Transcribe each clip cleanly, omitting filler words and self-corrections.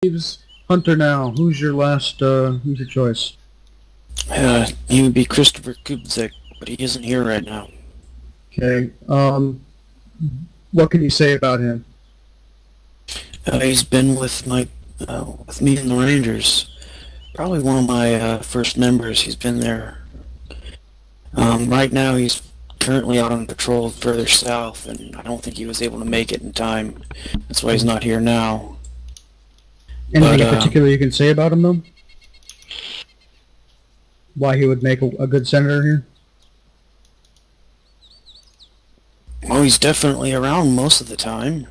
Leaves Hunter now. Who's your last, who's your choice? He would be Christopher Kubzik, but he isn't here right now. Okay, what can you say about him? He's been with me in the Rangers. Probably one of my first members. He's been there. Right now he's currently out on patrol further south, and I don't think he was able to make it in time. That's why he's not here now. Anything in particular you can say about him, though? Why he would make a good senator here? Well, he's definitely around most of the time.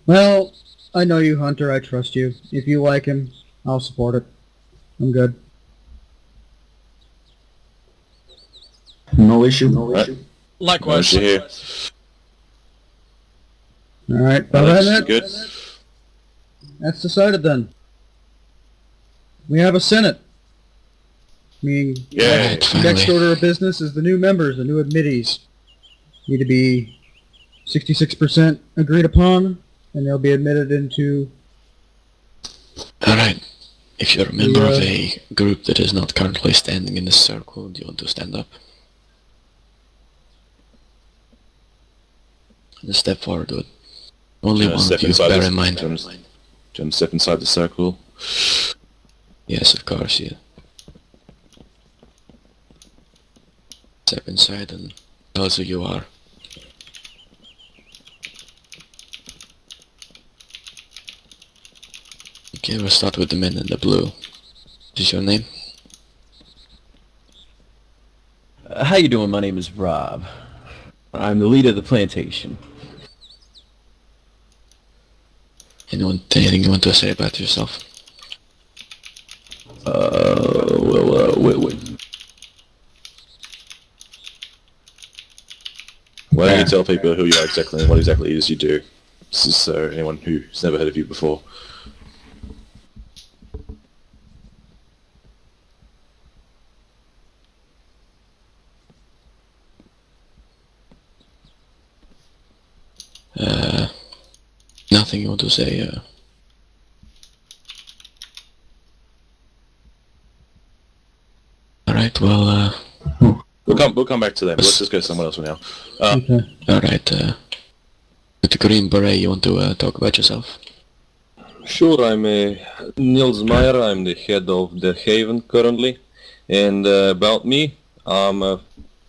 Well, I know you, Hunter. I trust you. If you like him, I'll support it. I'm good. No issue. No issue. Likewise. Nice to hear. Alright, Good. That's decided then. We have a Senate. Meaning, Yeah, next order of business is the new members, the new admittees. Need to be 66% agreed upon, and they'll be admitted into... Alright. If you're a member of a group that is not currently standing in this circle, do you want to stand up? And step forward, dude. Only one of you, bear in mind. Jim, step inside the circle. Yes, of course, yeah. Step inside and tell us who you are. Okay, we'll start with the man in the blue. What is your name? How you doing? My name is Rob. I'm the leader of the plantation. Anything you want to say about yourself? Wait. Why don't you tell people who you are exactly and what exactly it is you do? This is anyone who's never heard of you before. Nothing you want to say, Alright, well, We'll come back to them. Let's just go somewhere else for now. Okay. alright, with the Green Beret, you want to talk about yourself? Sure, I'm Niels Meyer. I'm the head of the Haven currently. And about me, I'm a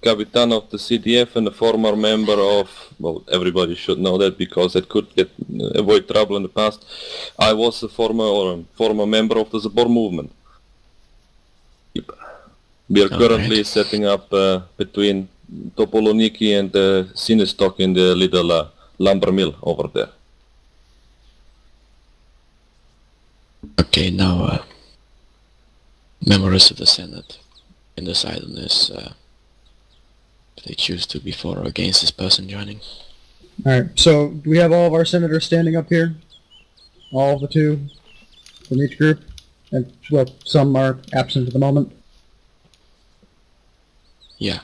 Capitan of the CDF and a former member of, well, everybody should know that because it could avoid trouble in the past. I was a former member of the Zabor movement. Yep. We are currently setting up between Topoloniki and Sinestock in the little lumber mill over there. Okay, now, members of the Senate can decide on this, if they choose to be for or against this person joining. Alright, so do we have all of our senators standing up here? All of the two from each group? And, well, some are absent at the moment. Yeah.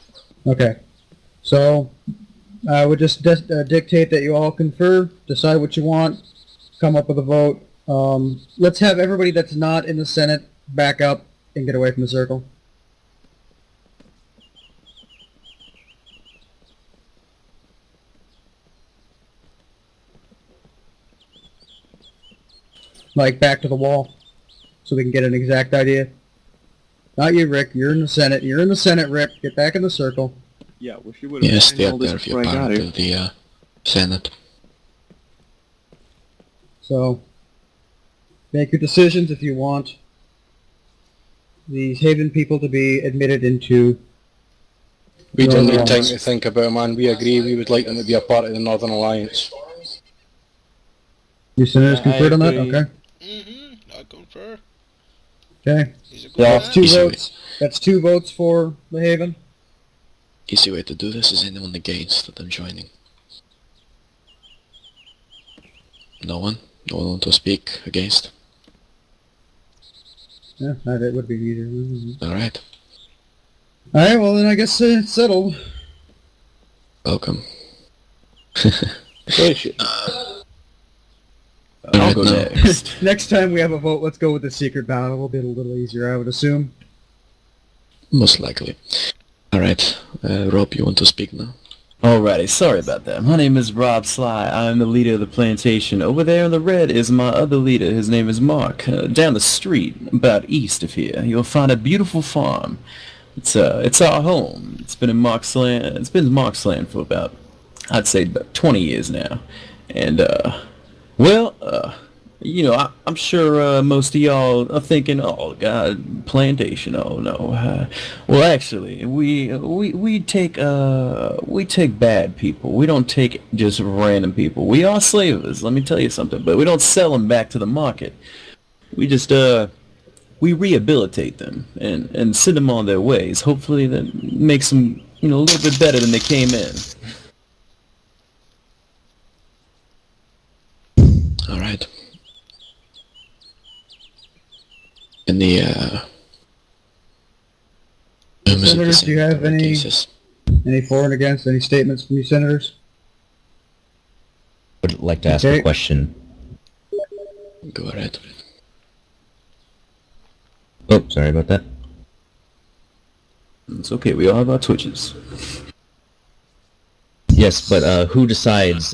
Okay. So, I would just dictate that you all confer, decide what you want, come up with a vote. Let's have everybody that's not in the Senate back up and get away from the circle. Like, back to the wall, so we can get an exact idea. Not you, Rick. You're in the Senate. You're in the Senate, Rick. Get back in the circle. Yeah, wish you would have Yes, stay all up this there if you're before I got part here. of the, Senate. So, make your decisions if you want these Haven people to be admitted into... We don't need Northern time Alliance. to think about it, man. We agree we would like them to be a part of the Northern Alliance. You senators I conferred on that? agree. Okay. I confer. Okay. He's a good That's man. two Easy votes. That's 2 votes for the Haven. Easy way to do this is anyone against them joining. No one? No one want to speak against? Yeah, that would be easier. Alright. Alright, well then I guess it's settled. Welcome. I'll go no. next. Next time we have a vote, let's go with the secret ballot. It'll be a little easier, I would assume. Most likely. Alright, Rob, you want to speak now? Alrighty, sorry about that. My name is Rob Sly. I'm the leader of the plantation. Over there in the red is my other leader. His name is Mark. Down the street, about east of here, you'll find a beautiful farm. It's our home. It's been Mark's land for about, I'd say, about 20 years now. And, I'm sure most of y'all are thinking, oh God, plantation, oh no. Well, actually, we take bad people. We don't take just random people. We are slavers, let me tell you something, but we don't sell them back to the market. We just we rehabilitate them and send them on their ways. Hopefully that makes them, a little bit better than they came in. Alright. Any, Senators, do you have any for and against, any statements from you senators? Would like to ask a question. Go ahead. Oh, sorry about that. It's okay, we all have our twitches. Yes, but who decides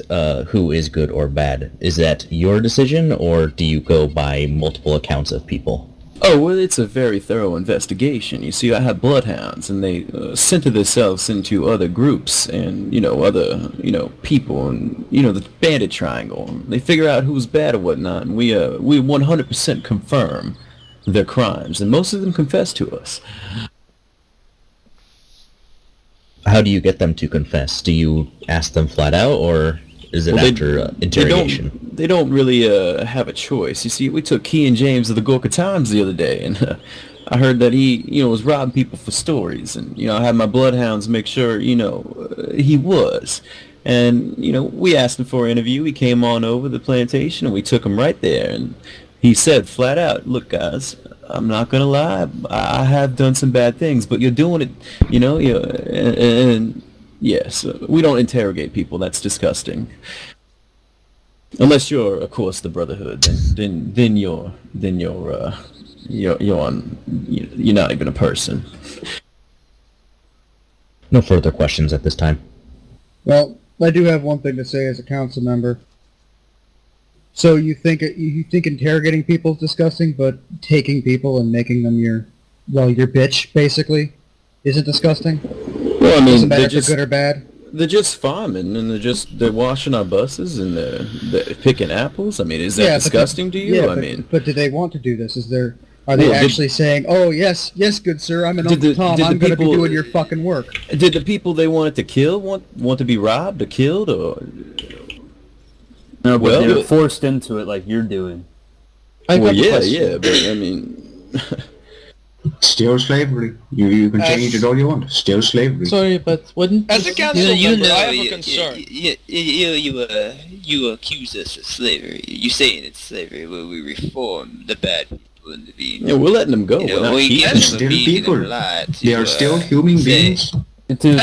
who is good or bad? Is that your decision, or do you go by multiple accounts of people? Oh, well, it's a very thorough investigation. You see, I have bloodhounds, and they center themselves into other groups and, other, people, and, the bandit triangle. They figure out who's bad or whatnot, and we 100% confirm their crimes, and most of them confess to us. How do you get them to confess? Do you ask them flat out, or is it after interrogation? They don't really have a choice. You see, we took Key and James of the Gorka Times the other day, and I heard that he, was robbing people for stories, and, I had my bloodhounds make sure, he was. And, we asked him for an interview. He came on over the plantation, and we took him right there, and he said flat out, look, guys, I'm not going to lie, I have done some bad things, but you're doing it, and yes, we don't interrogate people. That's disgusting. Unless you're, of course, the Brotherhood, then you're not even a person. No further questions at this time. Well, I do have one thing to say as a council member. So you think interrogating people is disgusting, but taking people and making them your bitch, basically, isn't disgusting? Well, I mean, doesn't matter if they're good or bad. They're just farming, and they're washing our buses, and they're picking apples. I mean, is that disgusting to you? Yeah, but do they want to do this? Are they actually saying, "Oh yes, good sir, I'm an Uncle Tom. I'm going to be doing your fucking work"? Did the people they wanted to kill want to be robbed or killed, or? No, but they're forced into it like you're doing. Yeah, but I mean... Still slavery. You can change it all you want. Still slavery. Sorry, but wouldn't... As a council member, I have a concern. You accuse us of slavery. You saying it's slavery where we reform the bad people into being... Yeah, we're letting them go. They're still people. They are still human beings. Don't you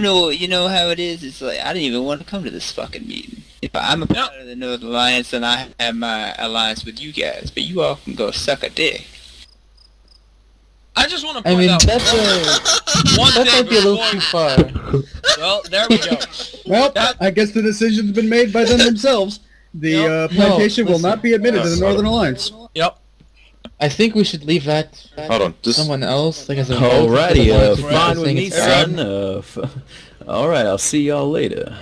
know how it is? It's like, I didn't even want to come to this fucking meeting. If I'm a part of the Northern Alliance, and I have my alliance with you guys, but you all can go suck a dick. I just want to point out... that might be a little too far. Well, there we go. Well, I guess the decision's been made by them themselves. The plantation will not be admitted to the Northern Alliance. Yep. I think we should leave that to someone else. Like, as a Alrighty, fine with me, son. Alright, I'll see y'all later.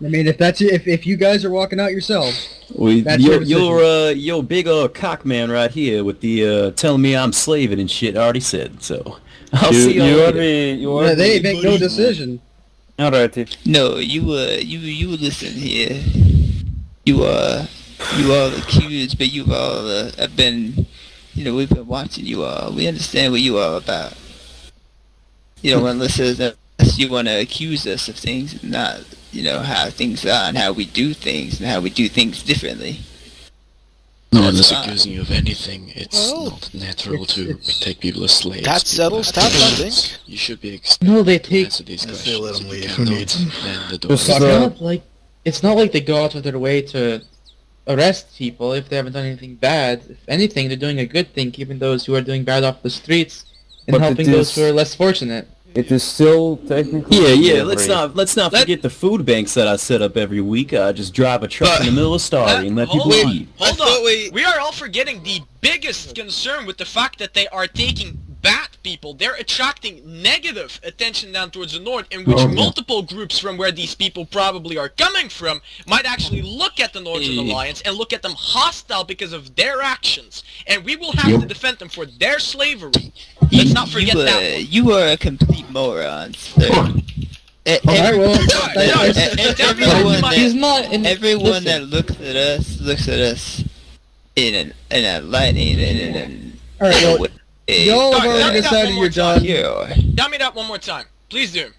I mean, if you guys are walking out yourselves, you're big cock man right here with the telling me I'm slaving and shit. I already said so. I'll see y'all later. They make no decision. Alrighty. No, you listen here. You all accused, but you all have been. We've been watching you all. We understand what you all about. Unless you want to accuse us of things, and not, how things are and how we do things and how we do things differently. No one is accusing you of anything. It's not natural to take people as slaves. That settles that, I think. You should be No, they take... answer these questions. They let them leave. Who needs? It's not like... it's not like they go out of their way to arrest people if they haven't done anything bad. If anything, they're doing a good thing, keeping those who are doing bad off the streets and But helping those who are less fortunate. It is still technically. Yeah. Let's not forget the food banks that I set up every week. I just drive a truck in the middle of Starry and let people eat. Hold on. We are all forgetting the biggest concern with the fact that they are taking bad people. They're attracting negative attention down towards the north, in which multiple groups from where these people probably are coming from might actually look at the Northern Alliance and look at them hostile because of their actions. And we will have to defend them for their slavery. Let's not forget that one. You are a complete moron, sir. Everyone that looks at us in a lightning Alright, well, y'all have already decided you're done. Tell me that one more time. Please do.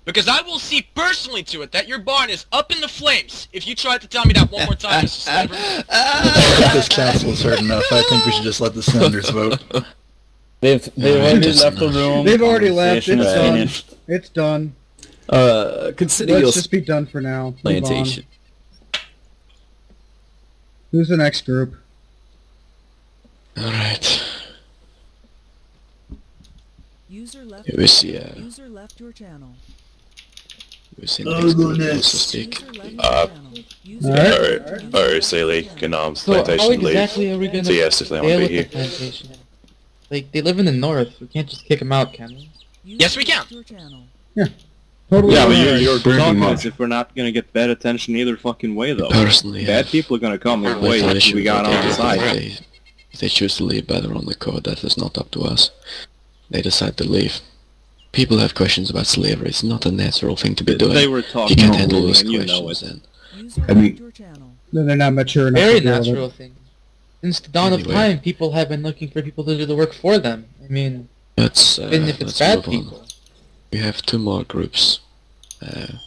Because I will see personally to it that your barn is up in the flames if you try to tell me that one more time, Mr. Slaver. I think this council is heard enough. I think we should just let the senators vote. They've already left the room. They've already left. It's done. Finished. It's done. Consider Let's just be done for now. Move plantation. on. Who's the next group? Alright. User left. Here we see, User left your channel. we see the next group also speak. Alright, Saley can So how plantation leave. exactly are we gonna So yes, if they want deal to be with the here. plantation? Like, they live in the north. We can't just kick them out, can we? Yes, we can. Totally. Yeah, but alright. you're Pretty talking much. as if we're not gonna get bad attention either fucking way, though. Personally, Bad people are gonna come this way if we got on the side. If they choose to leave by their own accord, that is not up to us. They decide to leave. People have questions about slavery. It's not a natural thing to be doing. They were You talking can't normally, handle those and you know questions. it. I mean, Then they're not mature enough. Very to deal with it. natural thing. Since the dawn of Anyway. time, people have been looking for people to do the work for them. I mean, Let's even if it's let's bad move on. people. We have two more groups.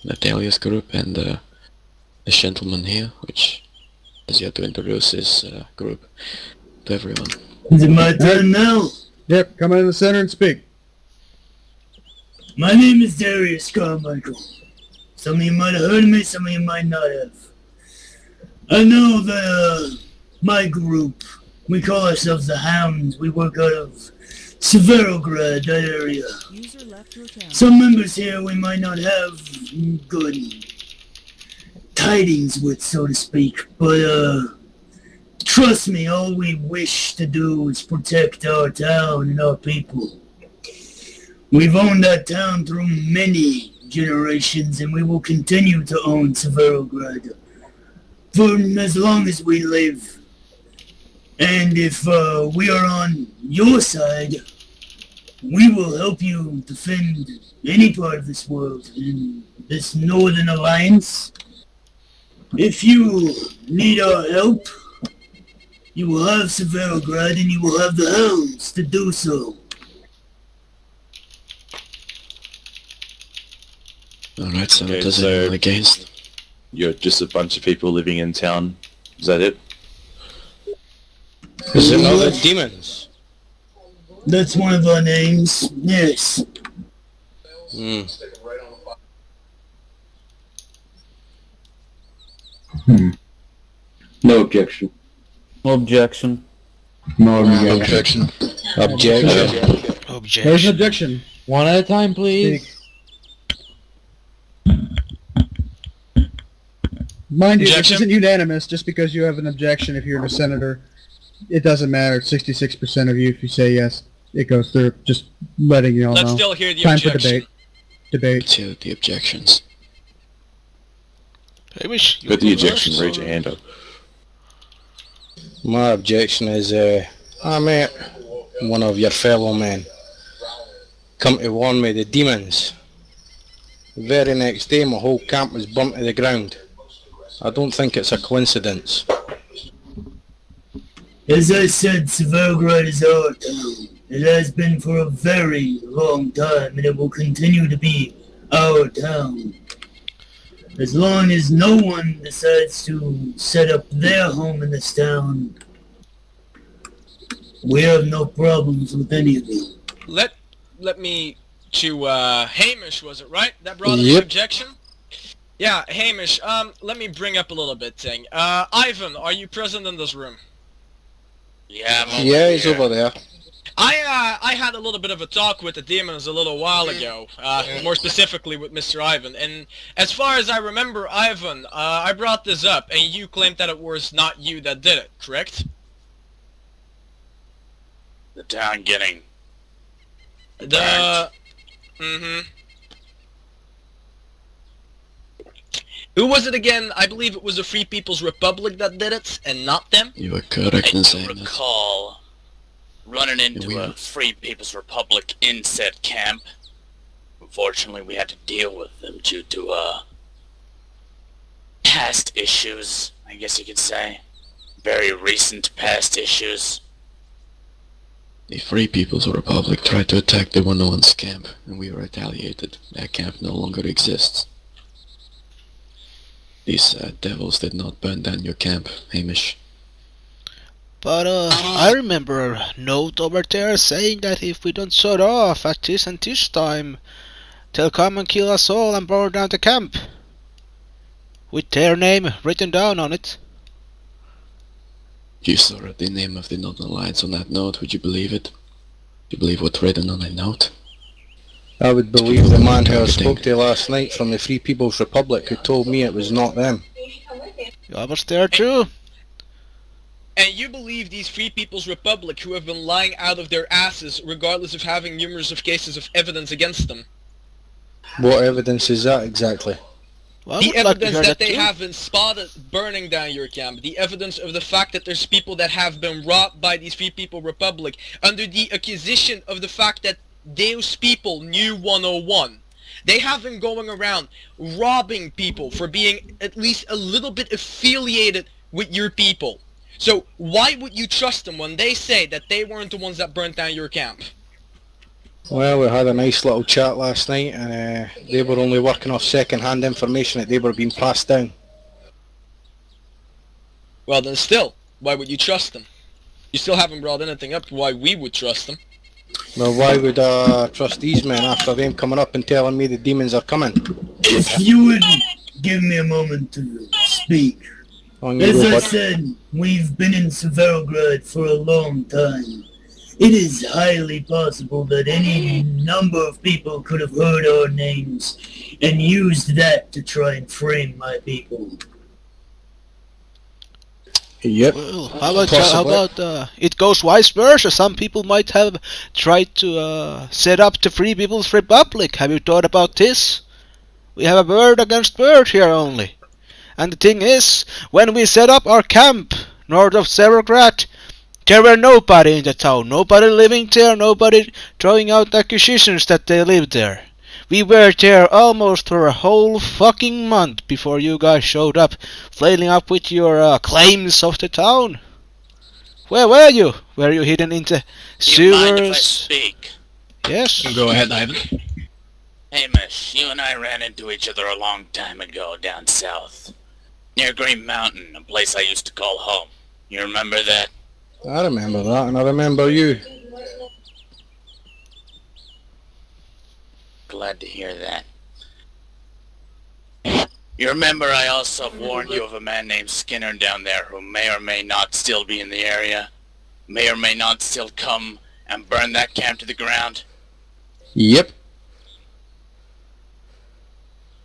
Natalia's group and this gentleman here, which is yet to introduce his group to everyone. Is it my turn now? Yep, come in the center and speak. My name is Darius Carmichael. Some of you might have heard of me, some of you might not have. I know that my group, we call ourselves the Hounds. We work out of Severograd, that area. Some members here we might not have good tidings with, so to speak, but trust me, all we wish to do is protect our town and our people. We've owned that town through many generations, and we will continue to own Severograd for as long as we live. And if we are on your side, we will help you defend any part of this world in this Northern Alliance. If you need our help, you will have Severograd and you will have the Hounds to do so. Alright, so Okay, does so- anyone against? You're just a bunch of people living in town. Is that it? Is it other demons? That's one of our names, yes. No objection. Objection. No objection. Objection. There's an objection. One at a time, please. Mind you, this Objection? isn't unanimous. Just because you have an objection, if you're a senator, it doesn't matter. 66% of you, if you say yes, it goes through. Just letting you all Let's know. still hear the Time objection. for debate. Debate. Let's hear the objections. Got the objection, raise your hand up. My objection is, I met one of your fellow men come to warn me the demons. The very next day my whole camp was burnt to the ground. I don't think it's a coincidence. As I said, Severograd is our town. It has been for a very long time, and it will continue to be our town. As long as no one decides to set up their home in this town, we have no problems with any of them. Let me to Hamish, was it right? That brought up the Yep. objection? Yeah, Hamish, let me bring up a little bit thing. Ivan, are you present in this room? Yeah, he's over there. I had a little bit of a talk with the demons a little while ago, more specifically with Mr. Ivan, and as far as I remember, Ivan, I brought this up, and you claimed that it was not you that did it, correct? The town getting... Who was it again? I believe it was the Free People's Republic that did it, and not them? You are correct in saying I recall running into a Free People's Republic in said camp. Unfortunately, we had to deal with them due to, past issues, I guess you could say. Very recent past issues. The Free People's Republic tried to attack the One-on-One's camp, and we retaliated. That camp no longer exists. These devils did not burn down your camp, Hamish. But I remember a note over there saying that if we don't shut off at this and this time, they'll come and kill us all and burn down the camp. With their name written down on it. If you saw the name of the non-alliance on that note, would you believe it? Do you believe what's written on that note? I would believe the man who I spoke to last night from the Free People's Republic who told me it was not them. I was there too. And you believe these Free People's Republic who have been lying out of their asses regardless of having numerous of cases of evidence against them? What evidence is that exactly? Well, the evidence that they have been spotted burning down your camp. The evidence of the fact that there's people that have been robbed by these Free People Republic under the accusation of the fact that those people knew 101. They have been going around robbing people for being at least a little bit affiliated with your people. So why would you trust them when they say that they weren't the ones that burnt down your camp? Well, we had a nice little chat last night and they were only working off second-hand information that they were being passed down. Well then still, why would you trust them? You still haven't brought anything up why we would trust them. Well, why would I trust these men after them coming up and telling me the demons are coming? If you would give me a moment to speak. As I said, we've been in Severograd for a long time. It is highly possible that any number of people could have heard our names and used that to try and frame my people. Yep. Well, how about it goes vice versa? Some people might have tried to set up the Free People's Republic. Have you thought about this? We have a word against word here only. And the thing is, when we set up our camp north of Severograd, there were nobody in the town, nobody living there, nobody throwing out accusations that they lived there. We were there almost for a whole fucking month before you guys showed up, flailing up with your claims of the town. Where were you? Were you hidden into sewers? Mind if I speak? Yes. Go ahead, Ivan. Hamish, you and I ran into each other a long time ago down south. Near Green Mountain, a place I used to call home. You remember that? I remember that, and I remember you. Glad to hear that. You remember I also warned you of a man named Skinner down there who may or may not still be in the area? May or may not still come and burn that camp to the ground? Yep.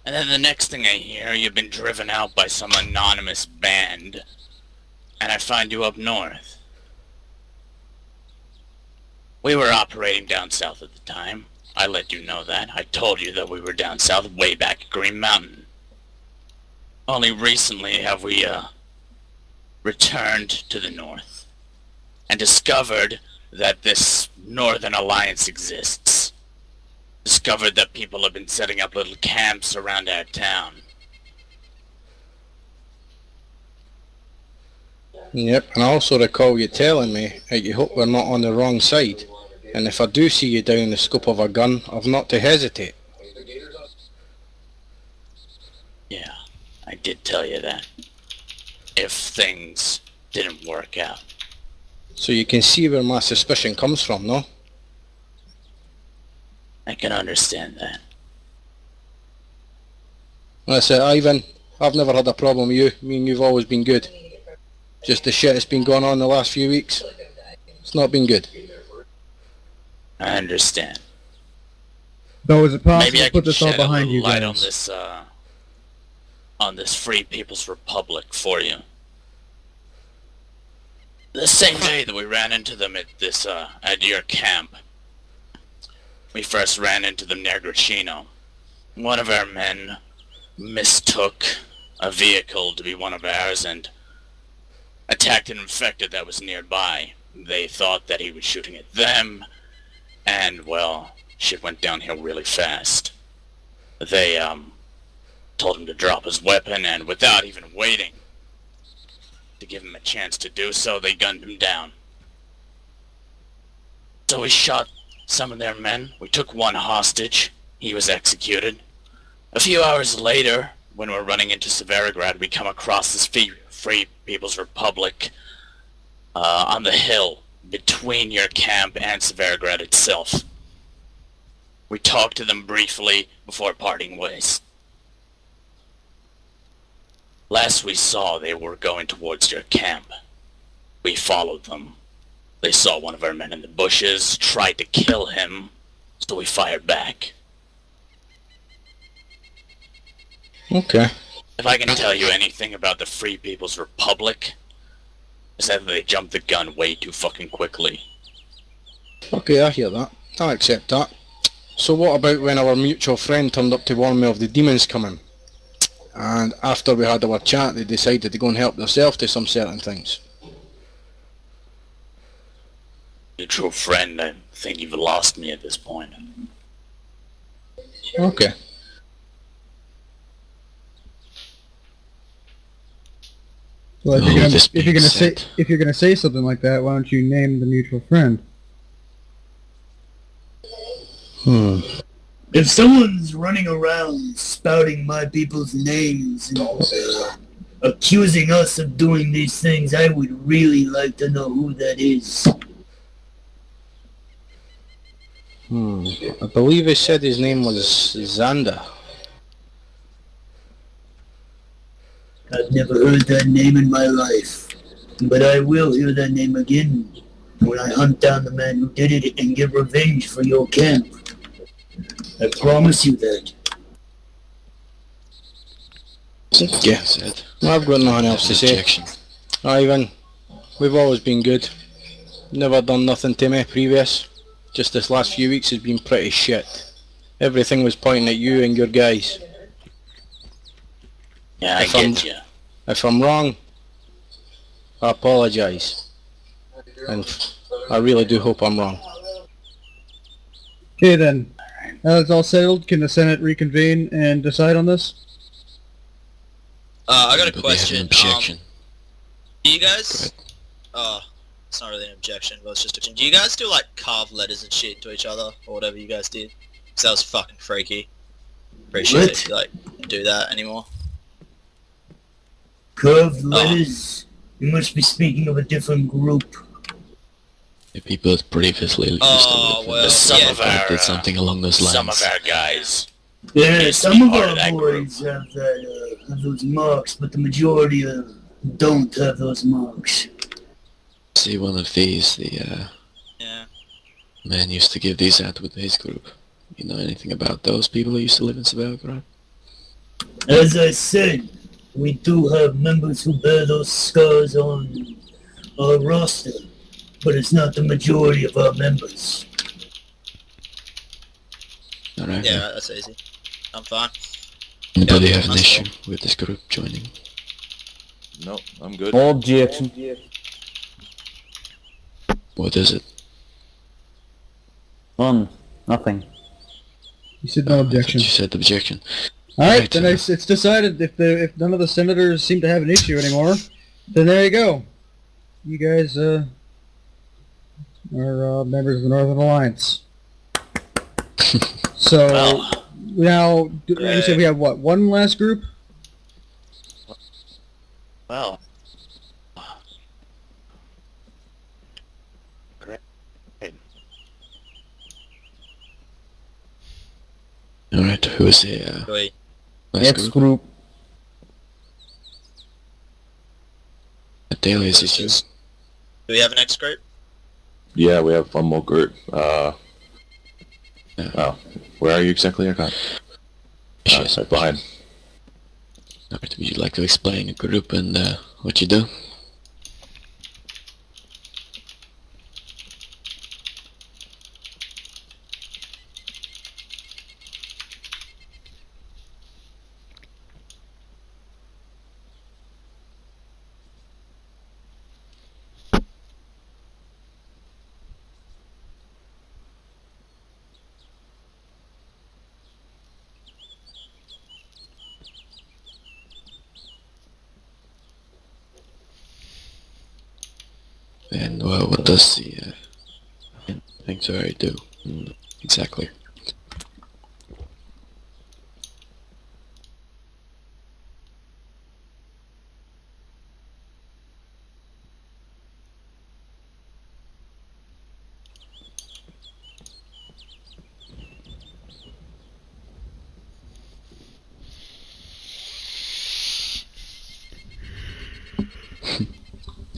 And then the next thing I hear, you've been driven out by some anonymous band. And I find you up north. We were operating down south at the time. I let you know that. I told you that we were down south way back at Green Mountain. Only recently have we, returned to the north. And discovered that this Northern Alliance exists. Discovered that people have been setting up little camps around our town. Yep, and I also recall you telling me that you hope we're not on the wrong side. And if I do see you down the scope of a gun, I've not to hesitate. Yeah, I did tell you that. If things didn't work out. So you can see where my suspicion comes from, no? I can understand that. That's it, Ivan. I've never had a problem with you. I mean, you've always been good. Just the shit that's been going on the last few weeks. It's not been good. I understand. Though, is it possible Maybe I to put can this all shed a behind little you light guys? on this Free People's Republic for you. The same day that we ran into them at your camp, we first ran into them near Grachino. One of our men mistook a vehicle to be one of ours and attacked an infected that was nearby. They thought that he was shooting at them, and, well, shit went downhill really fast. They, told him to drop his weapon, and without even waiting to give him a chance to do so, they gunned him down. So we shot some of their men. We took one hostage. He was executed. A few hours later, when we're running into Severograd, we come across this Free People's Republic on the hill between your camp and Severograd itself. We talked to them briefly before parting ways. Last we saw, they were going towards your camp. We followed them. They saw one of our men in the bushes, tried to kill him, so we fired back. Okay. If I can tell you anything about the Free People's Republic, is that they jumped the gun way too fucking quickly. Okay, I hear that. I accept that. So what about when our mutual friend turned up to warn me of the demons coming? And after we had our chat, they decided to go and help themselves to some certain things. Mutual friend, I think you've lost me at this point. Okay. Well, if you're gonna say something like that, why don't you name the mutual friend? If someone's running around spouting my people's names and accusing us of doing these things, I would really like to know who that is. I believe he said his name was Xander. I've never heard that name in my life, but I will hear that name again when I hunt down the man who did it and get revenge for your camp. I promise you that. Yeah, I've got nothing else to say. Ivan, we've always been good. Never done nothing to me previous. Just this last few weeks has been pretty shit. Everything was pointing at you and your guys. Yeah, I get you. If I'm wrong, I apologise. And I really do hope I'm wrong. Okay then. Now it's all settled, can the Senate reconvene and decide on this? I got a question. Objection. Do you guys... it's not really an objection, but it's just a question. Do you guys do, like, carve letters and shit to each other, or whatever you guys did? Because that was fucking freaky. Appreciate it if you, like, do that anymore. Curved letters? You must be speaking of a different group. The people that previously used some of our did something along those lines. Some of our guys. Yeah, some of our boys have have those marks, but the majority don't have those marks. See, one of these, the man used to give these out with his group. You know anything about those people who used to live in Severograd? As I said, we do have members who bear those scars on our roster, but it's not the majority of our members. Alright. Yeah, that's easy. I'm fine. Anybody have an issue with this group joining? No, I'm good. Objection. What is it? None. Nothing. You said no objection. You said objection. Alright, then it's decided if none of the senators seem to have an issue anymore, then there you go. You guys are members of the Northern Alliance. So now, you said we have what, one last group? Well. Great. Alright, who is here? X group. Dahlia's issues. Do we have an X group? Yeah, we have one more group. Oh, where are you exactly? I can't. So behind. Alright, would you like to explain a group and what you do? And what does the sanctuary do? Exactly.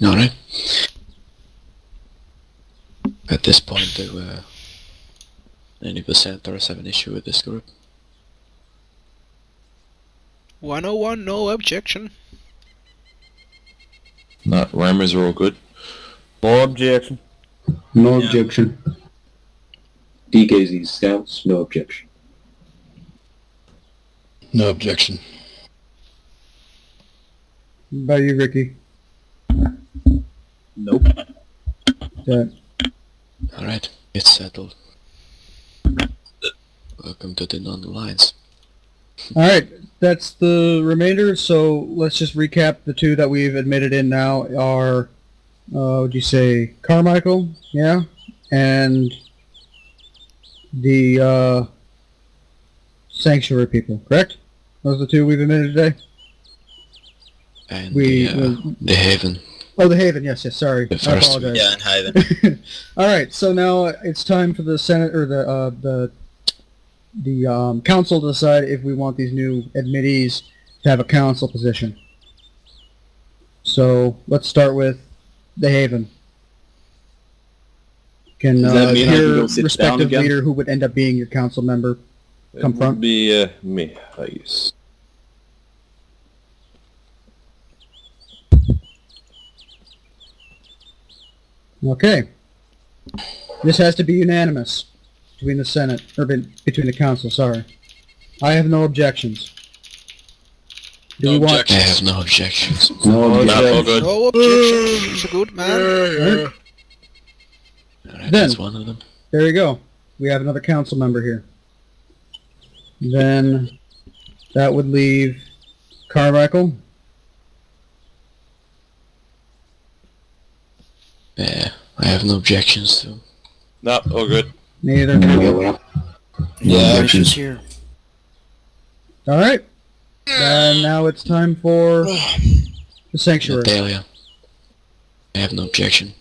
Alright. At this point, do any presenters have an issue with this group? 101, no objection. No, rammers are all good. No objection. No objection. DKZ Scouts, no objection. No objection. How about you, Ricky? Nope. Okay. Alright, it's settled. Welcome to the non-alliance. Alright, that's the remainder, so let's just recap the two that we've admitted in now are, would you say, Carmichael, yeah, and the, Sanctuary people, correct? Those are the two we've admitted today? And the Haven. Oh, the Haven, yes, sorry. The I first apologize. Yeah, and Haven. Alright, so now it's time for the Senate, or the council to decide if we want these new admittees to have a council position. So, let's start with the Haven. Can Does that mean I can your go sit down respective again? leader who would end up being your council member come It from? would be me, I guess. Okay. This has to be unanimous between the Senate, or between the council, sorry. I have no objections. Do we want... I have no objections. No all good. No objection. He's a good man. Alright, Alright, Then- that's one of them. there you go. We have another council member here. Then that would leave Carmichael. Yeah, I have no objections to. No, all good. Neither. Yeah. No objections. here. Alright. And now it's time for the Sanctuary. Natalia. I have no objection.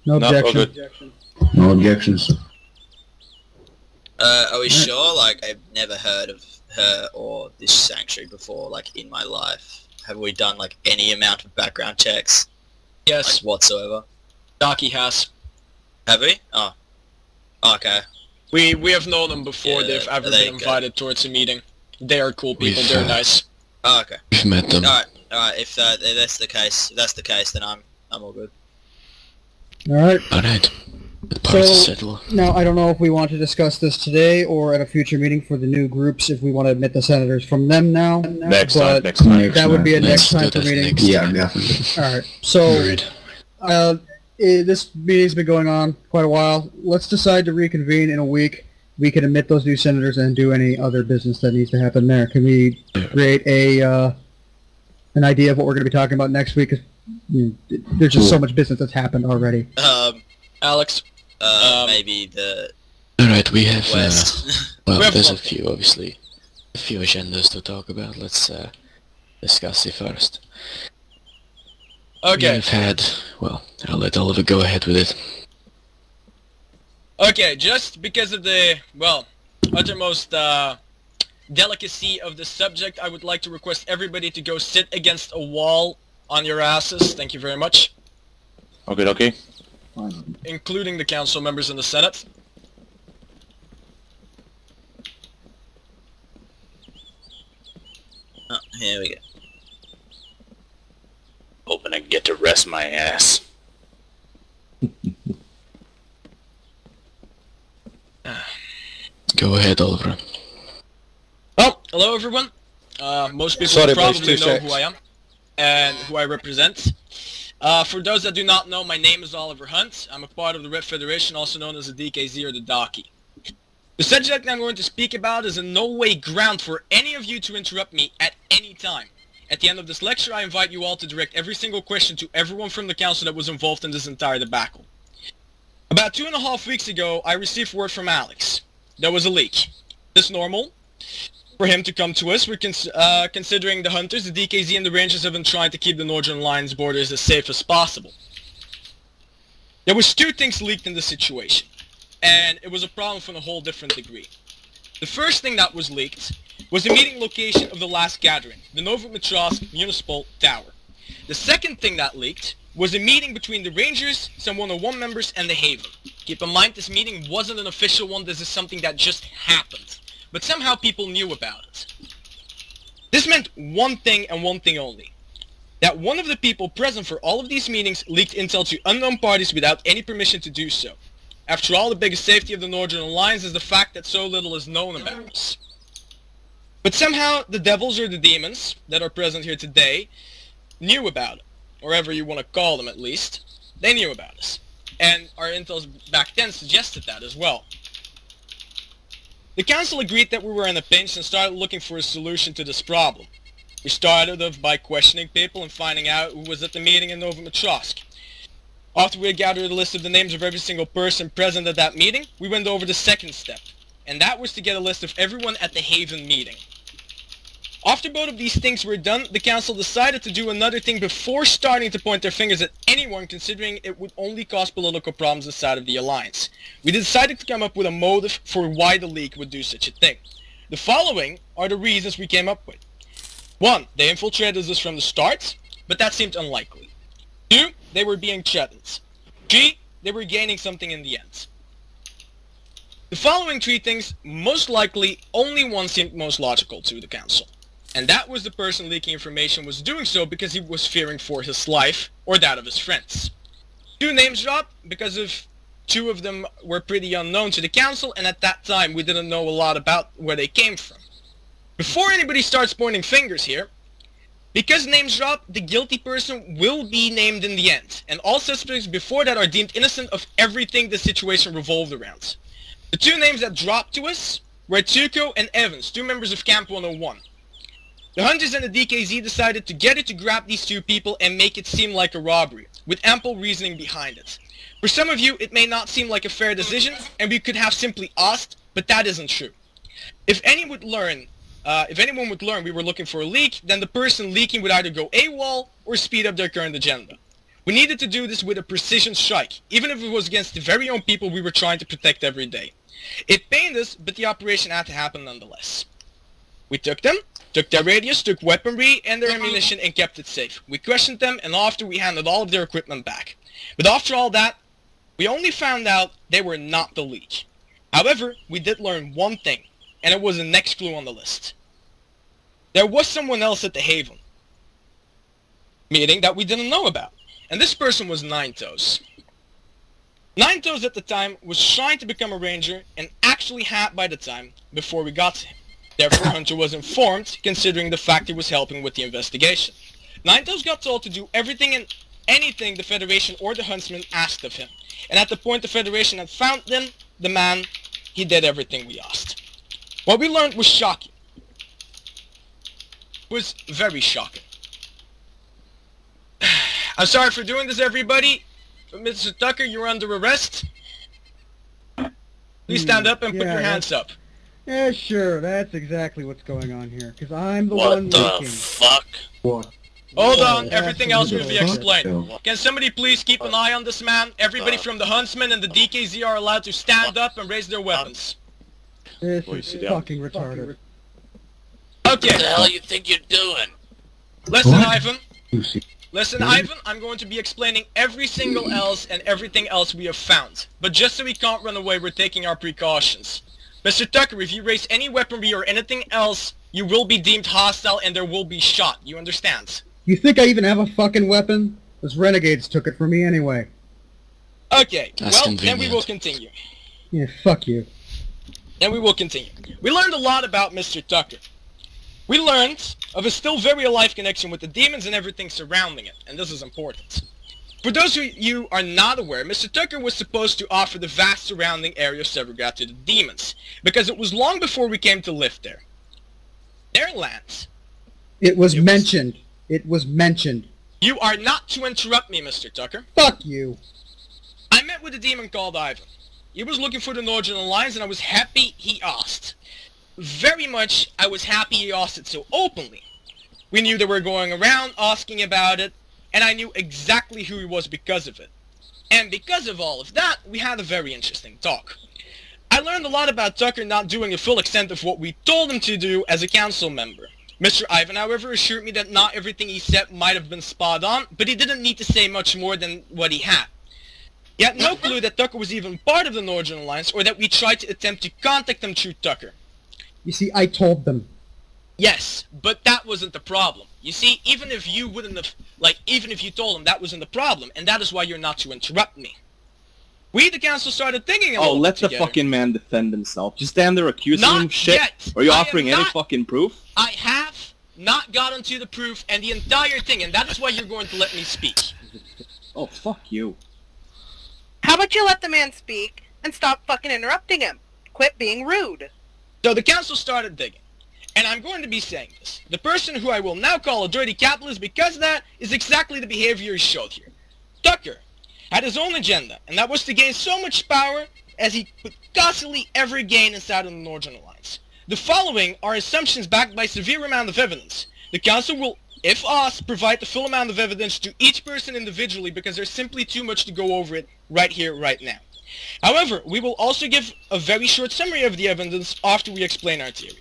No No, all objection. good. No objections. Are we sure? Like, I've never heard of her or this sanctuary before, like, in my life. Have we done, like, any amount of background checks? Yes, Like, whatsoever? Docky has. Have we? Oh. Okay. We have known them before. Yeah, They've ever they been invited towards a meeting. They are cool people. We've, They're nice. Oh, okay. We've met them. Alright, if that's the case, then I'm all good. Alright. Alright. The parts So, settle. now I don't know if we want to discuss this today or at a future meeting for the new groups, if we want to admit the senators from them now. Next but time, next time. That would be a Let's next time do for that meeting. next Yeah, time. definitely. Alright, so Agreed. this meeting's been going on quite a while. Let's decide to reconvene in a week. We can admit those new senators and do any other business that needs to happen there. Can we create an idea of what we're going to be talking about next week? 'Cause, there's just so much business that's happened already. Alex. Maybe the Alright, we have, West. well, We have there's one. a few, obviously, a few agendas to talk about. Let's, discuss it first. Okay. We've had, well, I'll let Oliver go ahead with it. Okay, just because of the, well, uttermost delicacy of the subject, I would like to request everybody to go sit against a wall on your asses. Thank you very much. Okay. Including the council members in the Senate. Oh, here we go. Hoping I get to rest my ass. Go ahead, Oliver. Oh, hello everyone. Most people Sorry, boys, probably 2 know secs. who I am and who I represent. For those that do not know, my name is Oliver Hunt. I'm a part of the Red Federation, also known as the DKZ or the Daki. The subject I'm going to speak about is in no way ground for any of you to interrupt me at any time. At the end of this lecture, I invite you all to direct every single question to everyone from the council that was involved in this entire debacle. About 2.5 weeks ago, I received word from Alex. There was a leak. It's normal for him to come to us. We're considering the hunters, the DKZ, and the rangers have been trying to keep the Northern Alliance borders as safe as possible. There was 2 things leaked in this situation, and it was a problem from a whole different degree. The first thing that was leaked was the meeting location of the last gathering, the Novomatrosk Municipal Tower. The second thing that leaked was a meeting between the Rangers, some 101 members, and the Haven. Keep in mind, this meeting wasn't an official one, this is something that just happened. But somehow people knew about it. This meant one thing and one thing only. That one of the people present for all of these meetings leaked intel to unknown parties without any permission to do so. After all, the biggest safety of the Northern Alliance is the fact that so little is known about us. But somehow, the devils or the demons that are present here today knew about it. Or whatever you want to call them at least. They knew about us. And our intels back then suggested that as well. The council agreed that we were in a pinch and started looking for a solution to this problem. We started off by questioning people and finding out who was at the meeting in Novomatrosk. After we had gathered a list of the names of every single person present at that meeting, we went over the second step. And that was to get a list of everyone at the Haven meeting. After both of these things were done, the council decided to do another thing before starting to point their fingers at anyone, considering it would only cause political problems inside of the Alliance. We decided to come up with a motive for why the League would do such a thing. The following are the reasons we came up with. 1. They infiltrated us from the start, but that seemed unlikely. 2. They were being threatened. 3. They were gaining something in the end. The following 3 things, most likely, only one seemed most logical to the council. And that was the person leaking information was doing so because he was fearing for his life or that of his friends. 2 names dropped because of 2 of them were pretty unknown to the council, and at that time we didn't know a lot about where they came from. Before anybody starts pointing fingers here, because names drop, the guilty person will be named in the end, and all suspects before that are deemed innocent of everything the situation revolved around. The 2 names that dropped to us were Tuco and Evans, 2 members of Camp 101. The hunters and the DKZ decided together to grab these 2 people and make it seem like a robbery, with ample reasoning behind it. For some of you, it may not seem like a fair decision, and we could have simply asked, but that isn't true. If anyone would learn we were looking for a leak, then the person leaking would either go AWOL or speed up their current agenda. We needed to do this with a precision strike, even if it was against the very own people we were trying to protect every day. It pained us, but the operation had to happen nonetheless. We took them, took their radios, took weaponry and their ammunition and kept it safe. We questioned them, and after we handed all of their equipment back. But after all that, we only found out they were not the leak. However, we did learn one thing, and it was the next clue on the list. There was someone else at the Haven meeting that we didn't know about, and this person was Ninetoes. Ninetoes at the time was trying to become a ranger and actually had by the time before we got to him. Therefore, Hunter was informed, considering the fact he was helping with the investigation. Ninetoes got told to do everything and anything the Federation or the Huntsman asked of him. And at the point the Federation had found them, the man, he did everything we asked. What we learned was shocking. It was very shocking. I'm sorry for doing this, everybody. Mr. Tucker, you're under arrest. Please stand up and put your hands up. Yeah, sure. That's exactly what's going on here. Because I'm the What one the leaking. fuck? What? Hold on, everything else will be Fuck. explained. Can somebody please keep an eye on this man? Everybody from the Huntsman and the DKZ are allowed to stand up and raise their weapons. This Boy, is sit down. fucking retarded. Okay. What the hell you think you're doing? Listen, What? Ivan. Listen, Ivan, I'm going to be explaining every single else and everything else we have found. But just so we can't run away, we're taking our precautions. Mr. Tucker, if you raise any weaponry or anything else, you will be deemed hostile and there will be shot. You understand? You think I even have a fucking weapon? Those renegades took it from me anyway. Okay, That's well, convenient. then we will continue. Yeah, fuck you. And we will continue. We learned a lot about Mr. Tucker. We learned of a still very alive connection with the demons and everything surrounding it, and this is important. For those of you are not aware, Mr. Tucker was supposed to offer the vast surrounding area of Severgrad to the demons, because it was long before we came to live there. Their lands. It was mentioned. It was mentioned. You are not to interrupt me, Mr. Tucker. Fuck you. I met with a demon called Ivan. He was looking for the Northern Alliance, and I was happy he asked. Very much, I was happy he asked it so openly. We knew they were going around asking about it, and I knew exactly who he was because of it. And because of all of that, we had a very interesting talk. I learned a lot about Tucker not doing the full extent of what we told him to do as a council member. Mr. Ivan, however, assured me that not everything he said might have been spot on, but he didn't need to say much more than what he had. He had no clue that Tucker was even part of the Northern Alliance, or that we tried to attempt to contact him through Tucker. You see, I told them. Yes, but that wasn't the problem. You see, even if you wouldn't have, even if you told him, that wasn't the problem, and that is why you're not to interrupt me. We, the council, started thinking a little let bit the together. fucking man defend himself. Just stand there accusing him Not of shit. yet. Are you I am offering any not- fucking proof? I have not gotten to the proof and the entire thing, and that is why you're going to let me speak. Oh, fuck you. How about you let the man speak and stop fucking interrupting him? Quit being rude. So the council started digging. And I'm going to be saying this. The person who I will now call a dirty capitalist because that is exactly the behavior he showed here. Tucker had his own agenda, and that was to gain so much power as he could constantly ever gain inside of the Northern Alliance. The following are assumptions backed by severe amount of evidence. The council will, if asked, provide the full amount of evidence to each person individually because there's simply too much to go over it right here, right now. However, we will also give a very short summary of the evidence after we explain our theory.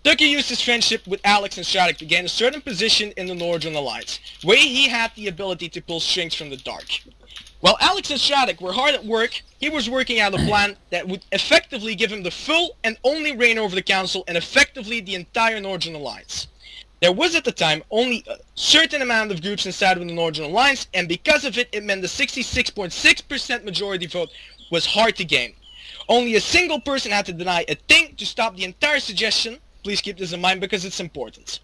Tucker used his friendship with Alex and Shattuck to gain a certain position in the Northern Alliance, where he had the ability to pull strings from the dark. While Alex and Shattuck were hard at work, he was working out a plan that would effectively give him the full and only reign over the Council and effectively the entire Northern Alliance. There was at the time only a certain amount of groups inside of the Northern Alliance, and because of it, it meant the 66.6% majority vote was hard to gain. Only a single person had to deny a thing to stop the entire suggestion. Please keep this in mind because it's important.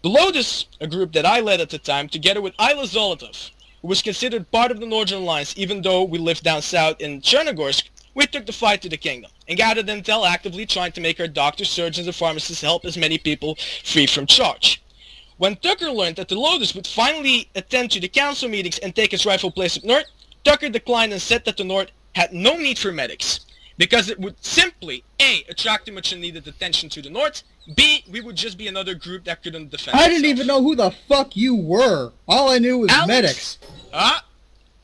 The Lotus, a group that I led at the time, together with Isla Zolotov, who was considered part of the Northern Alliance even though we lived down south in Chernogorsk, we took the fight to the kingdom, and gathered intel actively trying to make our doctors, surgeons, and pharmacists help as many people free from charge. When Tucker learned that the Lotus would finally attend to the council meetings and take its rightful place up north, Tucker declined and said that the north had no need for medics, because it would simply, A, attract too much needed attention to the north, B, we would just be another group that couldn't defend I didn't even know who the fuck you were. All I knew was medics.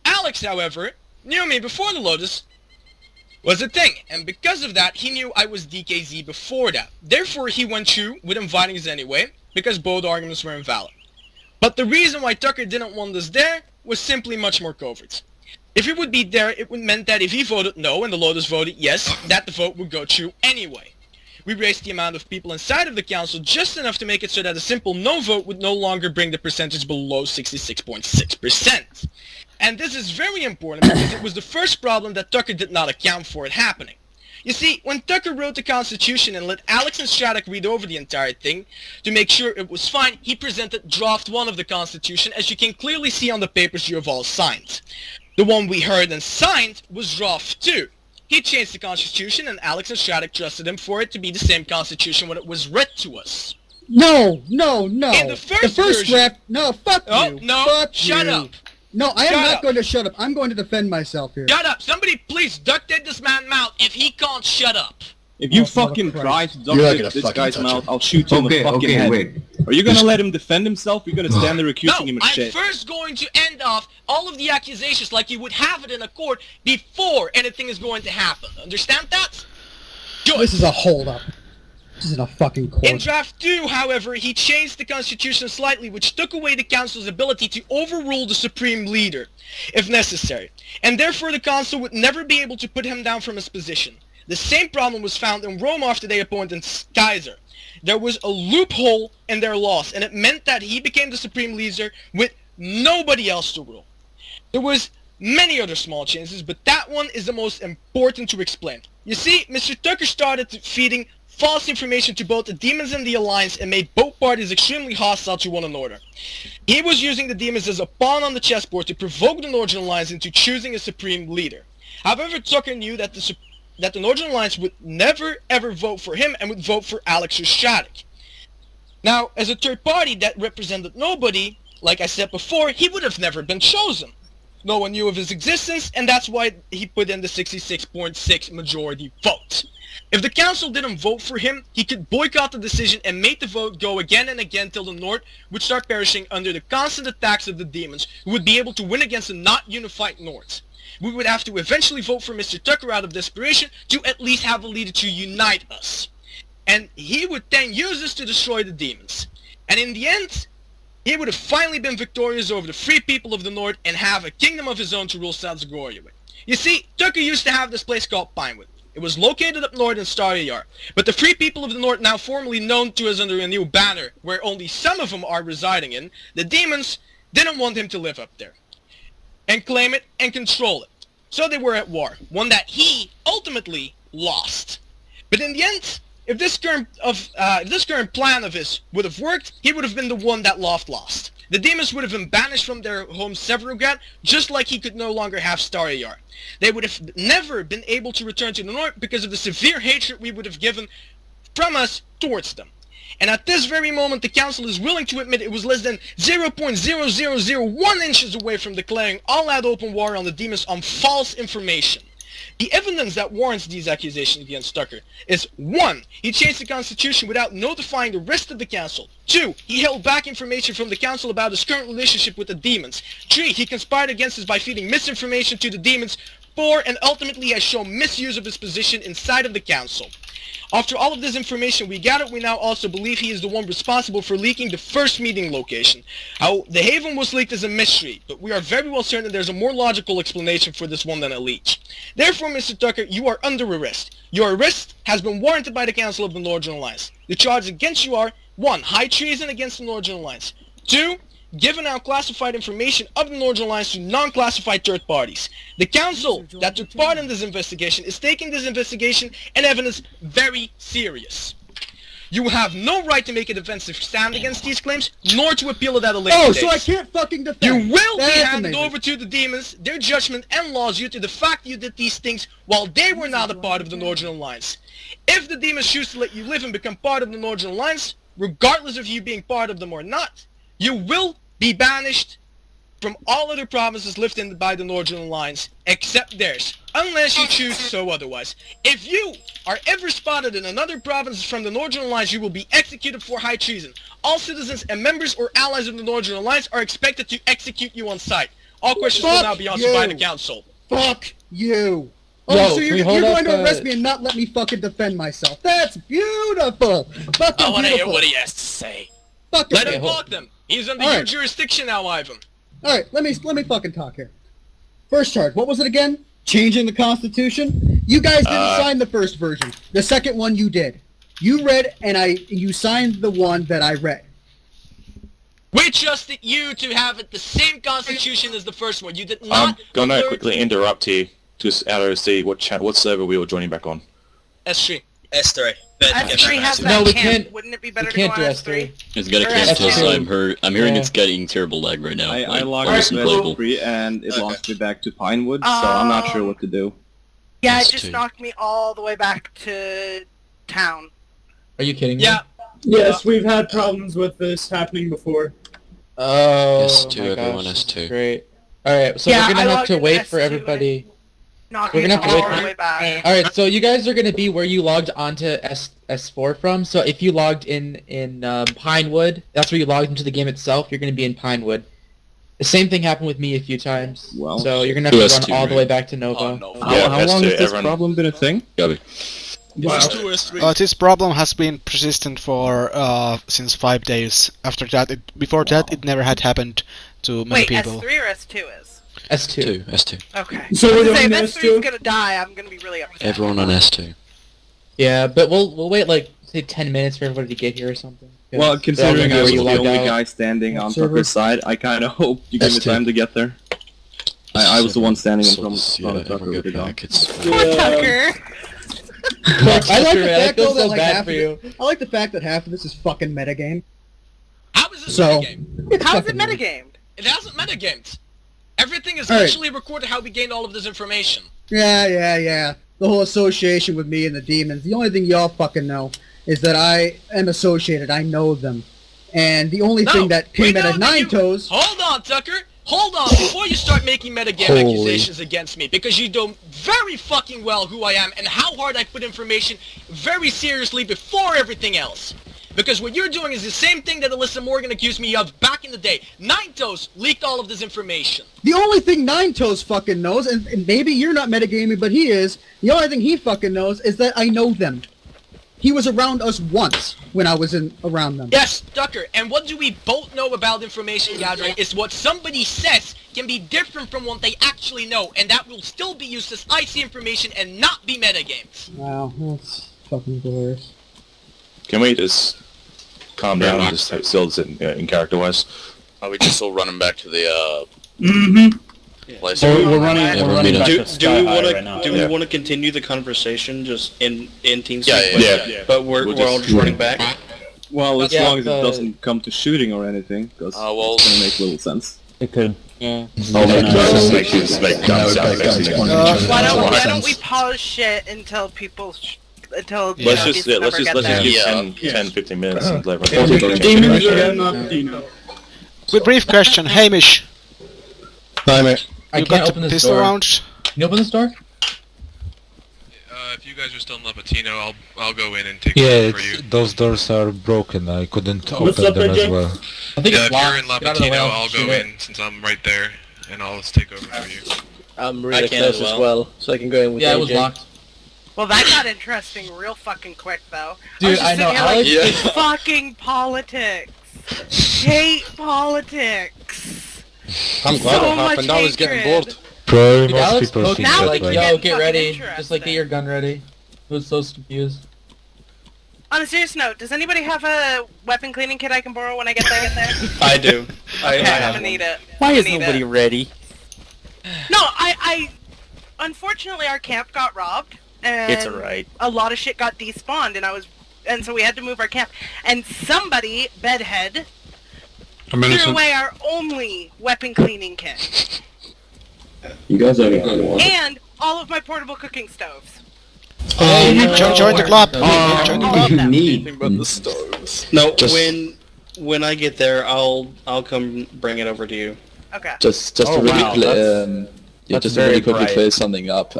Alex, however, knew me before the Lotus was a thing, and because of that, he knew I was DKZ before that. Therefore, he went through with inviting us anyway, because both arguments were invalid. But the reason why Tucker didn't want us there was simply much more covert. If he would be there, it would meant that if he voted no and the Lotus voted yes, that the vote would go through anyway. We raised the amount of people inside of the council just enough to make it so that a simple no vote would no longer bring the percentage below 66.6%. And this is very important because it was the first problem that Tucker did not account for it happening. You see, when Tucker wrote the Constitution and let Alex and Shattuck read over the entire thing, to make sure it was fine, he presented draft 1 of the Constitution, as you can clearly see on the papers you have all signed. The one we heard and signed was draft 2. He changed the Constitution and Alex and Shattuck trusted him for it to be the same Constitution when it was read to us. No. In the first version, draft. No, fuck you. No, fuck shut you. up. No, I am Shut not up. going to shut up. I'm going to defend myself here. Shut up! Somebody please duct tape this man's mouth if he can't shut up. If you Oh, fucking Christ. try to You're not duct gonna this fucking guy's touch mouth, him. I'll shoot you in the fucking head. Wait. Are you gonna let him defend himself? Or are you gonna stand there accusing No, him of I'm shit? first going to end off all of the accusations like you would have it in a court before anything is going to happen. Understand that? Good. This is a hold-up. This isn't a fucking court. In draft 2, however, he changed the constitution slightly, which took away the council's ability to overrule the supreme leader, if necessary, and therefore the council would never be able to put him down from his position. The same problem was found in Rome after they appointed Kaiser. There was a loophole in their laws, and it meant that he became the supreme leader with nobody else to rule. There was many other small changes, but that one is the most important to explain. You see, Mr. Tucker started feeding false information to both the demons and the Alliance and made both parties extremely hostile to one another. He was using the demons as a pawn on the chessboard to provoke the Northern Alliance into choosing a supreme leader. However, Tucker knew that the Northern Alliance would never ever vote for him and would vote for Alex Shattuck. Now, as a third party that represented nobody, like I said before, he would have never been chosen. No one knew of his existence, and that's why he put in the 66.6 majority vote. If the council didn't vote for him, he could boycott the decision and make the vote go again and again till the North would start perishing under the constant attacks of the demons, who would be able to win against a not unified North. We would have to eventually vote for Mr. Tucker out of desperation to at least have a leader to unite us. And he would then use this to destroy the demons. And in the end, he would have finally been victorious over the free people of the North and have a kingdom of his own to rule South Zagoria with. You see, Tucker used to have this place called Pinewood. It was located up north in Starry Yard, but the free people of the North, now formally known to us under a new banner, where only some of them are residing in, the demons didn't want him to live up there and claim it and control it. So they were at war, one that he ultimately lost. But in the end, if this current plan of his would have worked, he would have been the one that lost. The demons would have been banished from their home Severograd, just like he could no longer have Starry Yard. They would have never been able to return to the North because of the severe hatred we would have given from us towards them. And at this very moment, the council is willing to admit it was less than 0.0001 inches away from declaring all-out open war on the demons on false information. The evidence that warrants these accusations against Tucker is 1. He changed the constitution without notifying the rest of the council. 2. He held back information from the council about his current relationship with the demons. 3. He conspired against us by feeding misinformation to the demons. 4. And ultimately has shown misuse of his position inside of the council. After all of this information we gathered, we now also believe he is the one responsible for leaking the first meeting location. How the Haven was leaked is a mystery, but we are very well certain there's a more logical explanation for this one than a leak. Therefore, Mr. Tucker, you are under arrest. Your arrest has been warranted by the Council of the Northern Alliance. The charges against you are 1. High treason against the Northern Alliance. 2. Giving out classified information of the Northern Alliance to non-classified third parties. The council that took part in this investigation is taking this investigation and evidence very serious. You have no right to make a defensive stand against these claims, nor to appeal it at a later date. Oh, so I can't fucking defend. You will be That's handed amazing. over to the demons, their judgment and laws due to the fact you did these things while they were not a part of the Northern Alliance. If the demons choose to let you live and become part of the Northern Alliance, regardless of you being part of them or not, you will be banished from all other provinces lived in by the Northern Alliance, except theirs, unless you choose so otherwise. If you are ever spotted in another province from the Northern Alliance, you will be executed for high treason. All citizens and members or allies of the Northern Alliance are expected to execute you on sight. All questions will now be answered by the council. Fuck you. Oh, Yo, so can you're we hold going to up, arrest me and not let me fucking defend myself. That's beautiful. Fucking I want to hear beautiful. what he has to say. Fucking Let him beautiful. block them. He's under All your right. jurisdiction now, Ivan. Alright, let me fucking talk here. First charge, what was it again? Changing the Constitution? You guys didn't sign the first version. The second one you did. You read and you signed the one that I read. We trusted you to have it the same constitution as the first one. You did not I'm gonna alert quickly interrupt here, just out of see what server we were joining back on. S3. S3. S3 has that No, we camp. can't- Wouldn't it be better we to go can't on do S3? It's got a Or camp S2. test. I'm hearing Yeah. it's getting terrible lag right now. I like, logged almost into unplayable. S3 and it lost me back to Pinewood, so I'm not sure what to do. Yeah, it S2. just knocked me all the way back to town. Are you kidding me? Yeah. Yes, we've had problems with this happening before. Oh, S2, my everyone gosh, S2. great. Alright, so Yeah, we're I gonna have logged to in wait for S2 everybody. Knocked We're me gonna have to all wait the for- way back. Alright, so you guys are gonna be where you logged onto S4 from. So if you logged in Pinewood, that's where you logged into the game itself. You're gonna be in Pinewood. The same thing happened with me a few times. Well, So you're gonna have to S2, run all the right? way back to Nova. Oh, no. How long S2, has this everyone- problem been a thing? Copy. Is this 2 or 3? This problem has been persistent for since 5 days. After that, before that, it never had happened to many Wait, people. S3 or S2 is? S2. S2. Okay. So we're Say, doing if S2? S3 is gonna die, I'm gonna be really upset. Everyone on S2. Yeah, but we'll wait like say 10 minutes for everybody to get here or something. Well, considering I was the only guy standing on Server. Tucker's side, I kind of hope you give me S2. time to get there. I was the one standing in front Yeah, of Tucker everyone with get the gun. back. It's Poor Tucker. I like the man, I fact feel though that so like bad half for of you. I like the fact that half of this is fucking metagame. How is this So metagamed? it's How is it fucking weird. metagamed? It hasn't metagamed. Everything is All right. literally recorded how we gained all of this information. Yeah. The whole association with me and the demons. The only thing y'all fucking know is that I am associated. I know them. And the only thing that we came out know of that Nine you- Toes. Hold on, Tucker. Hold on, before you start making metagame Holy. accusations against me, because you know very fucking well who I am and how hard I put information very seriously before everything else. Because what you're doing is the same thing that Alyssa Morgan accused me of back in the day. Nine Toes leaked all of this information. The only thing Nine Toes fucking knows, and maybe you're not metagaming, but he is, the only thing he fucking knows is that I know them. He was around us once when I was around them. Yes, Tucker, and what do we both know about information gathering is what somebody says can be different from what they actually know, and that will still be used as IC information and not be metagames. Wow, that's fucking glorious. Can we just calm down and just still this in character-wise? Are we just all running back to the place? We're running back to Do Sky we High want right to now. do we want to continue the conversation just in TeamSpeak? Yeah. But we're all just running back. Well, as Yeah, long as it but- doesn't come to shooting or anything, because well, it's gonna make little sense. It could. Yeah. I'll make dumb sound effects. Why don't we pause shit until people until Let's these just members get there. give 10, 15 minutes and let Demons are not Dino. Quick brief question, Hamish. Hi, mate. I You can't got open the this pistol door. rounds? Can you open this door? If you guys are still in Lapatino, I'll go in and take Yeah, over for you. those doors are broken. I couldn't What's open up, them AJ? as well. I think Yeah, it's if you're in locked. Get out of the way, Lapatino, I'll shoot go it. in since I'm right there, and I'll take over for you. I'm really I can close as well, so I can go in with Yeah, it was locked. Well, that got interesting real fucking quick, though. Dude, was just I know, sitting here Alex- like, Yeah. fucking politics. Hate politics. I'm glad So it much happened. I was getting hatred. bored. Probably Dude, most Alex people spoke think to me that like, way. yo, get fucking ready. Just like, get your gun ready. I was so confused. On a serious note, does anybody have a weapon cleaning kit I can borrow when I get there? I do. Okay, I'm gonna need it. Why I'm is gonna need nobody it. ready? No, I unfortunately our camp got robbed, and It's alright. a lot of shit got despawned, and so we had to move our camp. And somebody, bedhead, threw away our only weapon cleaning kit You guys are good. and all of my portable cooking stoves. Join the club. All Join the of club. them. Need. But the stoves. No, Just- when I get there, I'll come bring it over to you. Okay. Just to Oh, really wow, clear, that's- that's just to very really quickly bright. clear something up.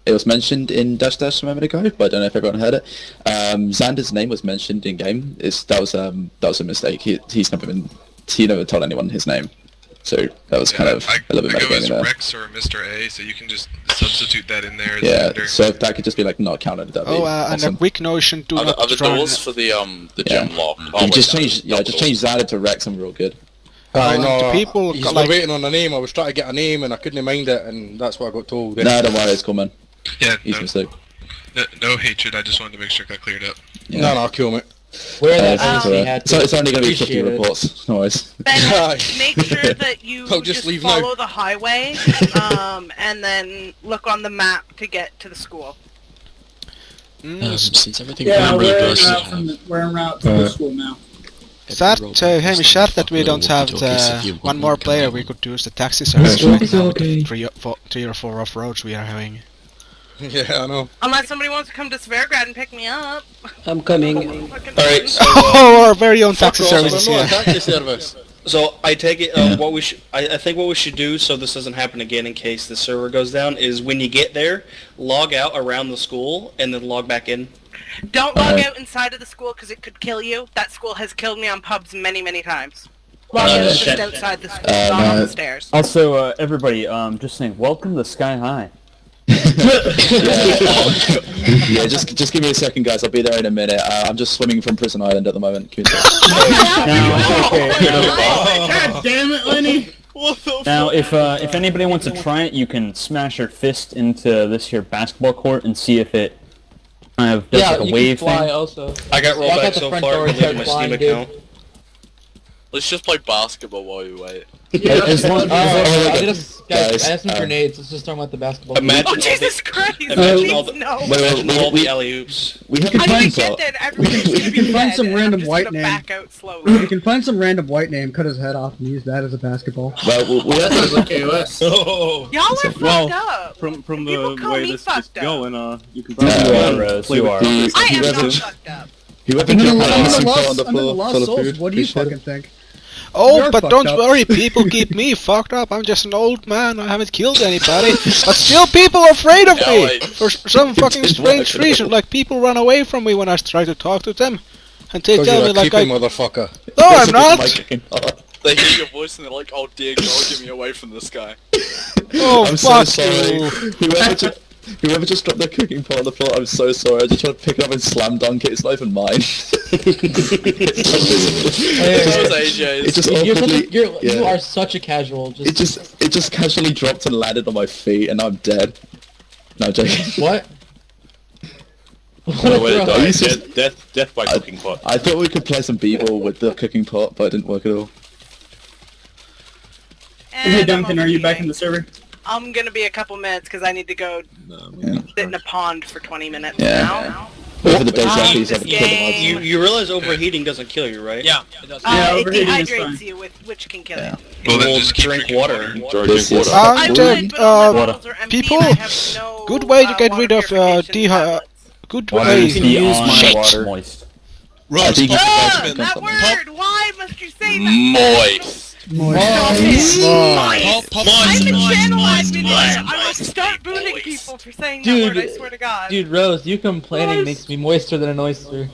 It was mentioned in Dash Dash a moment ago, but I don't know if everyone heard it. Xander's name was mentioned in game. That was a mistake. He never told anyone his name, so that was kind of a little bit I go metagaming as there. Rex or Mr. A, so you can just substitute that in there as Yeah, Xander. so if that could just be like not counted. That'd be Oh, and awesome. a quick notion, do Are not the run... doors for the Yeah. gym locked? You just change Xander to Rex and we're all good. I Oh, know. the people He's got, been like- waiting on a name. I was trying to get a name and I couldn't mind it, and that's what I got told. No, don't worry, it's cool, man. Yeah, Easy mistake. no hatred, I just wanted to make sure it got cleared up. No, kill me. Where that it's honestly alright. had So to it's only going to be 50 appreciate it. reports. No worries. Then make sure that you I'll just just leave now. follow the highway, and then look on the map to get to the school. Since everything Yeah, really we're en does route we're en route to the school now. Sad, Hamish, sad that we don't have one more player. We could use the taxi service right now with the 3 or 4 off-roads we are having. Yeah, I know. Unless somebody wants to come to Svargrad and pick me up. I'm coming. Alright, so Oh, our very own taxi Fuck off, service is I'm not here. a taxi service. so I take it what we should I think what we should do so this doesn't happen again in case the server goes down is when you get there, log out around the school and then log back in. Don't log out inside of the school because it could kill you. That school has killed me on pubs many, many times. Log out just outside the school, not on the stairs. Also, everybody, just saying, welcome to Sky High. Yeah, just give me a second, guys. I'll be there in a minute. I'm just swimming from Prison Island at the moment. Give me a God damn it, Lenny! Now, if anybody wants to try it, you can smash your fist into this here basketball court and see if it kind of does like a wave thing. Also. I got rolled back so far, I deleted my Steam account. Let's just play basketball while we wait. Yeah, As long- guys, Guys, I have some grenades. Let's just talk about the basketball. Imagine Oh Jesus Christ! Imagine all the, no. imagine all the alley-oops. We can I find didn't get that. Everybody we can find some random white name. back out slowly. We can find some random white name, cut his head off, and use that as a basketball. Well, we have to KOS. Oh. Y'all are fucked up. From People the call way me this is fucked up. going, you can You are, probably Rose, play you with are. I am whoever- not fucked up. Whoever I'm can gonna put some lost, on the I'm gonna floor lost full of souls. food. What do you Appreciate fucking it. think? Oh, You're but fucked don't up. worry, people keep me fucked up. I'm just an old man. I haven't killed anybody. But still, people are afraid of me for some fucking strange reason. Like people run away from me when I try to talk to them, and they tell me like I. motherfucker. No, I'm not. They hear your voice and they're like, "Oh dear God, get me away from this guy." Oh, I'm so fuck sorry. you. Whoever just dropped their cooking pot on the floor, I'm so sorry. I just tried to pick it up and slam dunk it. It's not even mine. It just awkwardly. You are such a casual. It just casually dropped and landed on my feet, and I'm dead. No, I'm joking. What? No way to die. This is- Death by cooking pot. I thought we could play some b-ball with the cooking pot, but it didn't work at all. Hey Duncan, are you back in the server? I'm gonna be a couple minutes because I need to go sit in a pond for 20 minutes Yeah. now. Whatever the days after this haven't killed the You mods. you realize overheating doesn't kill you, right? Yeah, it does. Yeah, It overheating is dehydrates fine. you, which can kill you. Well, then Well, just keep drink drinking water. Yes, yes. I And would, but all my bottles are empty people, and I have no, good way to get water rid of purification tablets. good Water way. is beyond Shit. water. Moist. I think you Ah, should that something. word! Why must you say that? Moist. Stop it. I'm a channel admin. I will start booting people for saying that word, I swear to God. Dude, Rose, you complaining makes me moister than an oyster.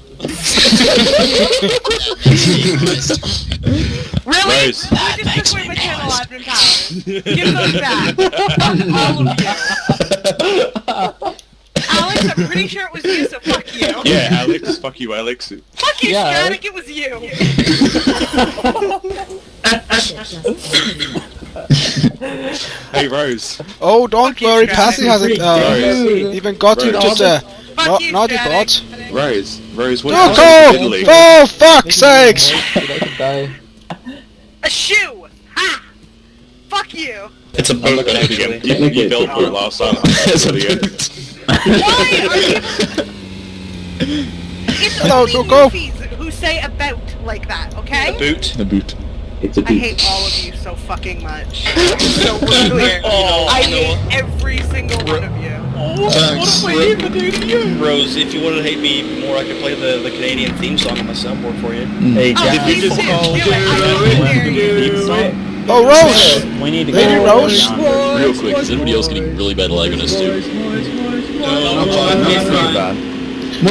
Really? Rose. You just took away my channel admin powers. Give those back. All of you. Alex, I'm pretty sure it was you, so fuck you. Yeah, Alex. Fuck you, Alex. Fuck you, Yeah, Static, it was you. Hey, Rose. Oh, don't worry, Patty hasn't Rose. even got Rose. into the Fuck you, naughty Static. bots. Rose. What Don't is go! Italy? Oh, fuck's sakes! Dude, I could die. A shoe. Ha! Fuck you. It's a I'm boat, looking at you. actually. You built for it last time. It's a boot. Why are you... It's Hello, only don't go. Murphys who say about like that, okay? Boot. The boot. It's a I beat. hate all of you so fucking much. So we're clear. Oh, I you know hate every single one of you. Thanks. Rose, if you wanted to hate me more, I could play the Canadian theme song on my soundboard for you. Hey, Oh, Jack. please do it. I don't dare you. Oh, Rose! We need to Lady go Rose? yonder. Real quick, is anybody else getting really bad lag on this too?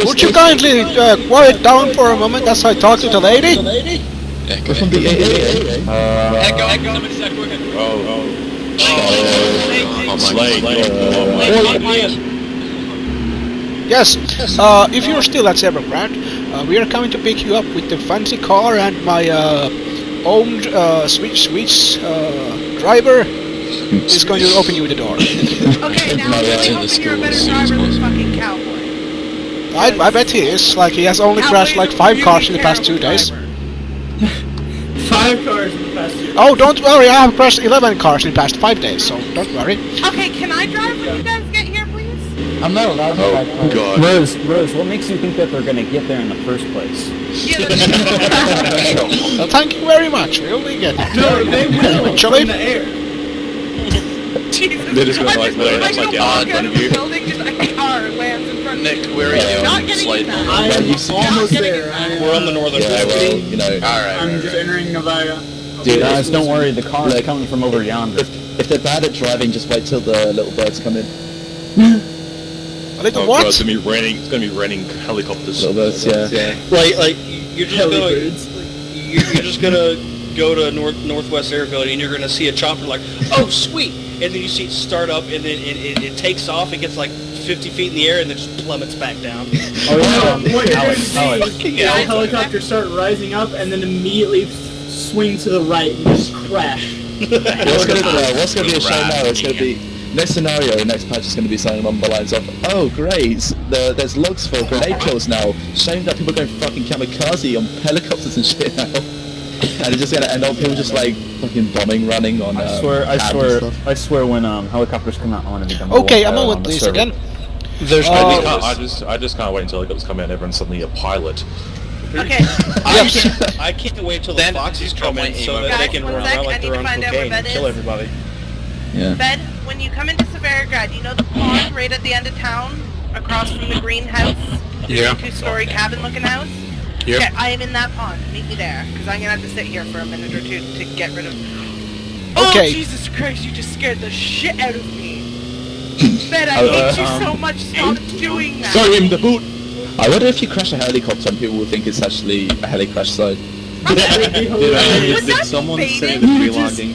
Would you kindly quiet down for a moment as I talk to the lady? Echo. Echo, somebody said we're gonna... Yes, if you're still at Zebra Grant, we are coming to pick you up with the fancy car and my owned Switch driver is going to open you the door. Okay, now I'm really hoping you're a better driver than fucking Cowboy. I bet he is. Like, he has only crashed like 5 cars in the past 2 days. 5 cars in the past 2 days. Oh, don't worry, I have crashed 11 cars in the past 5 days, so don't worry. Okay, can I drive when you guys get here, please? I'm not allowed to drive cars. God. Rose, what makes you think that they're gonna get there in the first place? Yeah, Well, thank you very much. We'll be getting No, they will eventually. in the air. Jesus. They're just gonna like I lay go upside down walk in front out of you. the building, just a car lands in front of me. Nick, where are you? Not getting in that. I am almost there. We're on the northern Yeah, road. well, you know. I'm just entering Nevada. Dude, Guys, don't worry, the car is coming from over yonder. If they're bad at driving, just wait till the little birds come in. A little Oh, what? God, it's gonna be raining helicopters. Little birds, yeah. Like you're just gonna go to northwest airfield and you're gonna see a chopper like, oh sweet, and then you see it start up and then it takes off. It gets like 50 feet in the air and then just plummets back down. What you're gonna see is the helicopter start rising up and then immediately swing to the right and just crash. What's gonna be a show now? It's gonna be next scenario. Next patch is gonna be something along the lines of, oh great, there's logs for grenade kills now. Shame that people are going fucking kamikaze on helicopters and shit now. And it's just gonna end up people just like fucking bombing, running on. I swear when helicopters come out, I want to be done. Okay, I'm on with this again. There's I just can't wait until helicopters come out and everyone's suddenly a pilot. Okay. I can't wait till the Foxys come in so that they can run around like they're on cocaine and kill everybody. Yeah. Ben, when you come into Severograd, you know the pond right at the end of town, across from the greenhouse? Yeah. The 2-story cabin-looking house? Yep. Okay, I am in that pond. Meet me there, because I'm gonna have to sit here for a minute or two to get rid of... Okay. Oh, Jesus Christ, you just scared the shit out of me! Ben, I hate you so much, stop doing that! Sorry, him the boot! I wonder if you crash a helicopter and people will think it's actually a heli crash site. Did someone say the tree logging?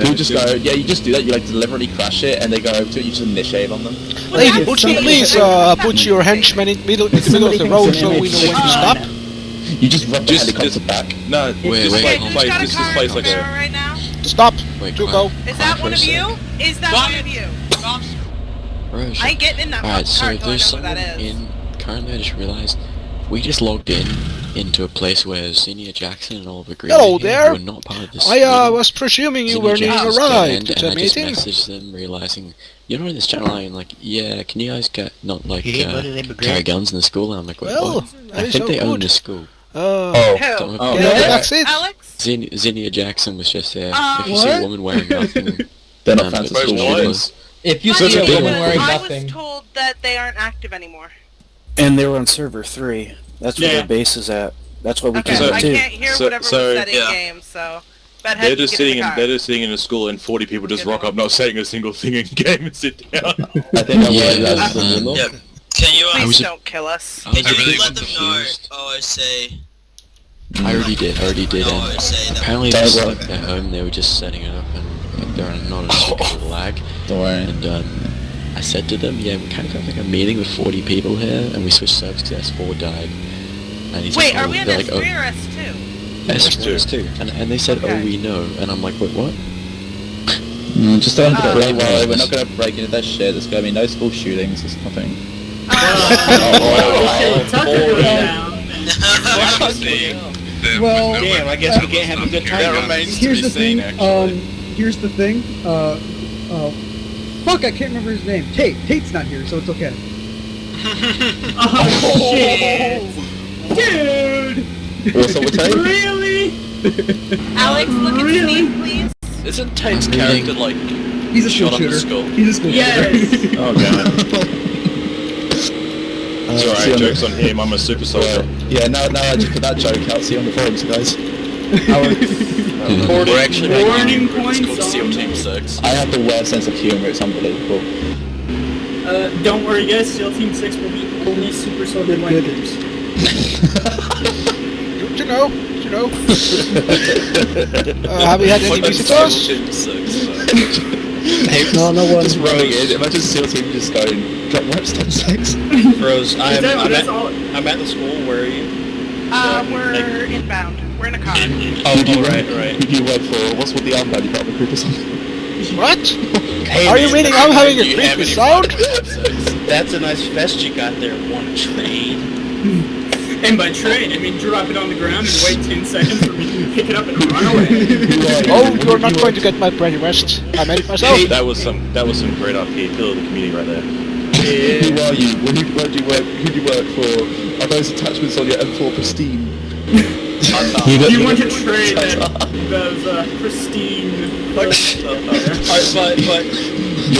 You just go, yeah, you just do that, you like deliberately crash it and they go over to it, you just initiate on them. Lady Butcher, please put your henchmen in the middle of the road so we know when to stop. You just rub the helicopter back. No, who's got a car in Severo right now? Stop. To go. Is that one of you? Is that one of you? I ain't getting in that Alright, car so until I there's know what that someone is. in... Currently, I just realized we just logged into a place where Senior Jackson and Oliver Green Hello who there. were not part of this I was presuming you were needing a ride to the I just meeting. messaged them realizing you're not in this channel. I'm like, yeah, can you guys get not like carry guns in the school? And I'm like, Well, what? that I is think so they own good. the school. Alex? Zinnia Jackson was just there. If you What? see a woman wearing nothing, they're not fancy school shooters. If you But see a woman wearing I nothing, was told that they aren't active anymore. And they were on server 3. That's where Yeah. their base is at. That's what we Okay, can I do. can't hear whatever was said in game, so... Bedhead, They're you just get in sitting the car. they're just sitting in a school and 40 people just rock up not saying a single thing in game and sit down. I think I'm worried that's the rule. Yeah. Can you Please don't kill us. Can you let them know OOC? I already did. No, And say that. apparently, just like at home, they were just setting it up, and they're not a super lag. Don't worry. And I said to them, yeah, we kind of have like a meeting with 40 people here, and we switched servers because S4 died. And he's Wait, like, are we on they're like, S3 or S2? S2. And they said, Okay. oh, we know. And I'm like, wait, what? Just don't worry, we're not going to break into that shit. There's going to be no school shootings, there's nothing. Well, Damn, I guess we can't have a good time. here's the thing. Here's the thing. Fuck, I can't remember his name. Tate's not here, so it's okay. Oh shit! Dude! What's up with Tate? Really? Alex, look at Steve, please. Isn't Tate's character like He's a school shot up the shooter. skull? He's a school Yes. shooter. Oh god. It's alright, joke's on him, I'm a super soldier. Yeah, now I just put that joke out, see you on the forums, guys. We're actually Warning making it's called points SEAL on- Team 6. I have the worst sense of humour, it's unbelievable. Don't worry guys, SEAL Team 6 will be only super soldier bikers. Good to know. Have we had any visitors? Team 6. No one. Just running in. Imagine SEAL Team just going, drop reps 10 seconds. Rose, I'm That's all. at the school. Where are you? We're inbound. We're in a car. Right. Who do you work for? What's with the armband you got on the group or something? What? Hey, Are you man, meaning I'm having a Do you have creepy any sound? That's a nice vest you got there. Want to trade? And by trade, I mean drop it on the ground and wait 10 seconds for me to pick it up and run away. Oh, you're not going to get my pretty vest. I made it myself. Hey, that was some great RP, pillar of the community right there. Who are you? Where do you work? Who do you work for? Are those attachments on your M4 pristine? You want to trade those pristine... But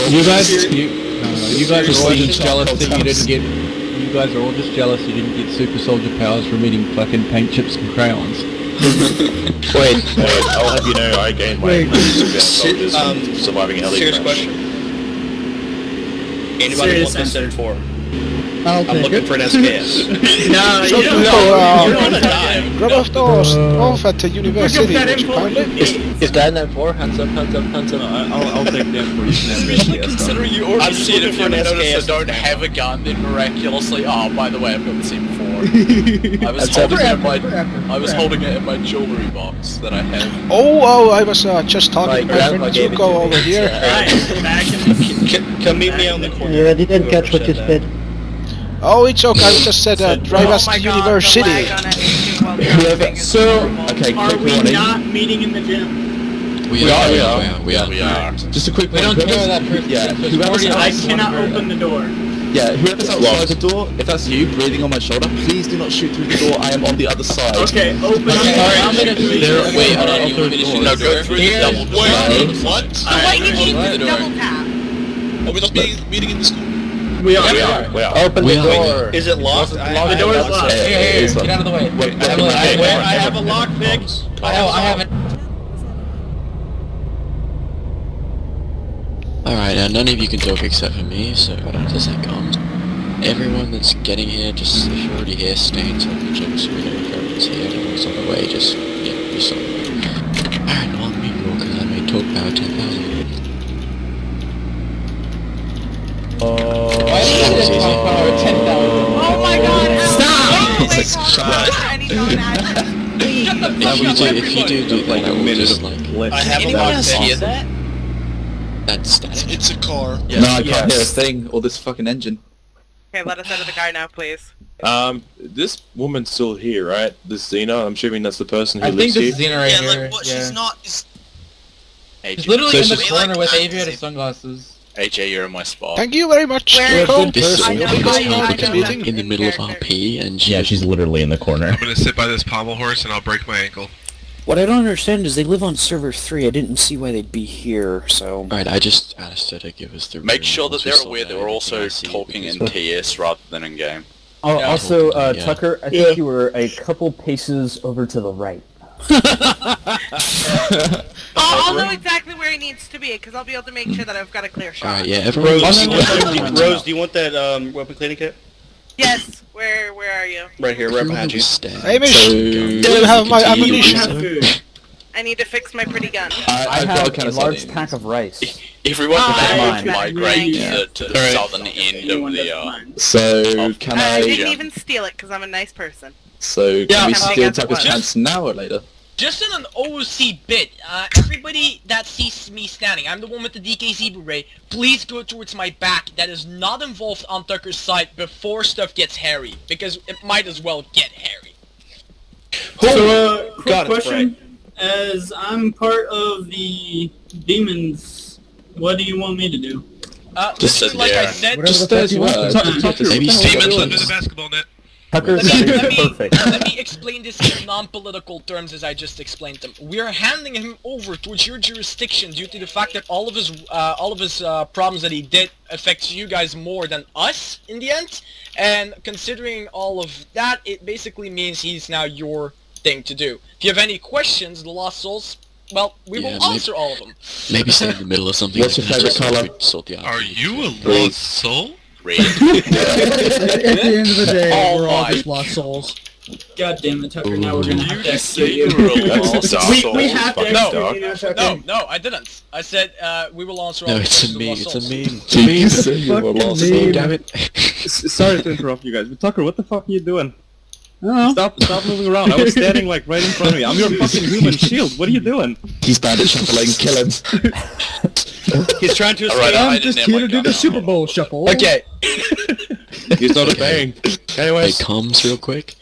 You guys are all just jealous that you didn't get. You guys are all just jealous you didn't get super soldier powers from eating fucking paint chips and crayons. Wait, I'll have you know I gained my super soldiers from surviving a heli serious crash. question. Anybody want this set for? I'll I'm take looking it. for an SKS. No, So you don't people, you're gonna die. grab off those off at the university, that would you info kindly? Is that an M4? Hands up, hands up, hands up. I'll take them for you. Especially considering you already I'm just seen looking if for you an notice SKS. I don't have a gun, then miraculously, oh, by the way, I've got the C4. I was holding it in my, I was holding it in my jewelry box that I have. Oh, I was just talking to my grandma friend gave it Zuko to me. over here. Right, back in Come meet me on the corner. Yeah, I didn't catch what you said. Oh, it's okay, I just said drive us to university. Whoever. So, okay, are we not meeting in the gym? We are. Just a quick We one. don't care that person. Yeah, so it's whoever's already I outside- cannot open the door. Yeah, whoever's outside the door, if that's you breathing on my shoulder, please do not shoot through the door. I am on the other side. Okay, open the door. I'm gonna Wait, hold on, you want me to shoot? No, go through the double door. What? So what you need is double tap. Are we not meeting in the school? We are. Open the door. Is it locked? The door is locked. Here, get out of the way. I have a lockpick. I haven't. Alright, none of you can talk except for me, so as a second. Everyone that's getting here, just if you're already here, stay until the gym so we know if everyone's here. Everyone's on the way, just, yeah, just on the way. Alright, well, I'm Meatball, because I made talk power 10,000. Why is it talk power 10,000? Oh my god, Alex! Stop! Wait, Shut the fuck up, If you do like a minute just like... I have a Anyone else lockpick. hear that? That's static. It's a car. No, I can't hear a thing, or this fucking engine. Okay, let us out of the car now, please. This woman's still here, right? This Xena, I'm assuming that's the person who I think lives this here. is Xena right Yeah, here. like what? Yeah. She's not. Is... She's literally in the she's corner like with that. aviator sunglasses. AJ, you're in my spot. Thank you very much, Where- Zuko. This I know, is I held know, like in the middle of RP, and Yeah, she's literally in the corner. I'm gonna sit by this pommel horse and I'll break my ankle. What I don't understand is they live on server 3. I didn't see why they'd be here, so... Alright, I just asked her to give us the Make sure that once we they're sort aware out that we're also everything, I see talking in because- TS rather than in game. Oh, Yeah. also, Yeah. Tucker, I think you were a couple paces over to the right. I'll know exactly where he needs to be, because I'll be able to make sure that I've got a clear shot. Alright, yeah, everyone... Rose, do you want that weapon cleaning kit? Yes, where are you? Right here, right behind you. Hey, miss, do you have my ammunition? I need to fix my pretty gun. I have a large pack of rice. Everyone Ah, can migrate to the southern end of the So, can I I... didn't even steal it, because I'm a nice person. So, can we I think steal that's Tucker's what- chance now or later? Just in an OOC bit, everybody that sees me standing, I'm the one with the DKZ beret, please go towards my back that is not involved on Tucker's side before stuff gets hairy, because it might as well get hairy. So, quick Got it, question. As I'm part of the demons, what do you want me to do? Just like I said, Just as well. Demons under the basketball net. Tucker's perfect. Let me explain this in non-political terms as I just explained them. We are handing him over towards your jurisdiction due to the fact that all of his problems that he did affects you guys more than us in the end. And considering all of that, it basically means he's now your thing to do. If you have any questions, the Lost Souls, well, we will answer all of them. Maybe stay in the middle or something. What's your favorite color? Are you a lost soul? At the end of the day, we're all my just lost souls. God damn it, Tucker, now we're gonna have to execute you you. were a lost soul. We have to execute you now, Tucker. No, I didn't. I said we will answer all No, the it's questions a of the meme, Lost it's a Souls. meme. Jeez, you were lost. Oh, damn it. Sorry to interrupt you guys, but Tucker, what the fuck are you doing? Stop moving around. I was standing like right in front of you. I'm your fucking human shield. What are you doing? He's bad at shuffling. Kill him. He's trying to escape. Alright, I'm just here to do the Super Bowl shuffle. Okay. He's not obeying. Hey, Anyways. comms real quick.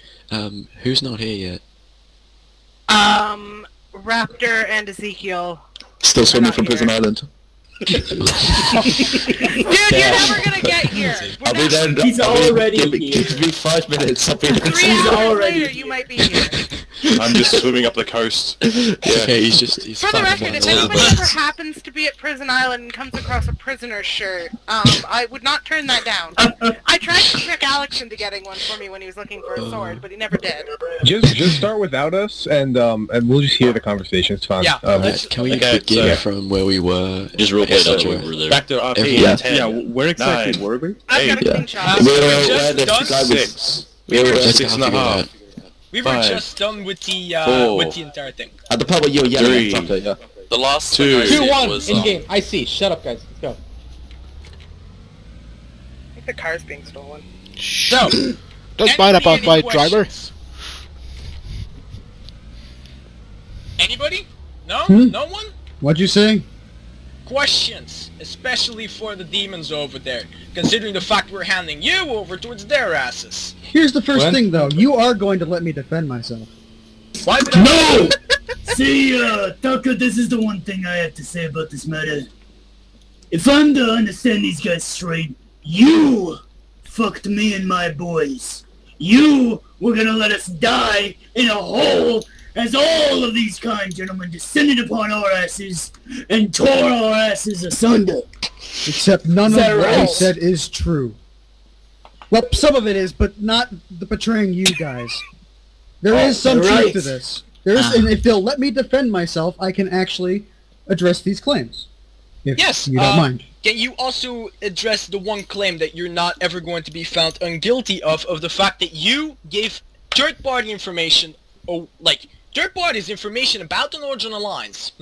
Who's not here yet? Raptor and Ezekiel. Still swimming from Prison Island. Dude, you're never gonna get here. I'll be there. He's already here. Give me 5 minutes. I'll be there. 3 hours later, you might be here. I'm just swimming up the coast. Okay, he's For the record, if anybody ever happens to be at Prison Island and comes across a prisoner shirt, I would not turn that down. I tried to trick Alex into getting one for me when he was looking for a sword, but he never did. Just start without us, and we'll just hear the conversation. It's fine. Yeah. Can we begin from where we were? Just roleplay that we were there. Back to RP. Yeah, where exactly were we? I've got a clean shot. We were just 6.5. We were just done with the entire thing. At the part where you were yelling at Tucker, yeah. The last thing I did 2-1 was in game. I see. Shut up, guys. Let's go. I think the car's being stolen. So, Don't mind about my driver. Anybody? No? No one? What'd you say? Questions, especially for the demons over there, considering the fact we're handing you over towards their asses. Here's the first thing, though. You are going to let me defend myself. Why No! See, Tucker, this is the one thing I have to say about this matter. If I'm to understand these guys straight, you fucked me and my boys. You were gonna let us die in a hole as all of these kind gentlemen descended upon our asses and tore our asses asunder. Except none of that what I right? said is true. Well, some of it is, but not the betraying you guys. There is some you're truth right. to this. There is, and if they'll let me defend myself, I can actually address these claims. If Yes, you don't mind. Can you also address the one claim that you're not ever going to be found unguilty of the fact that you gave third-party information, third-party's information about the Northern Alliance,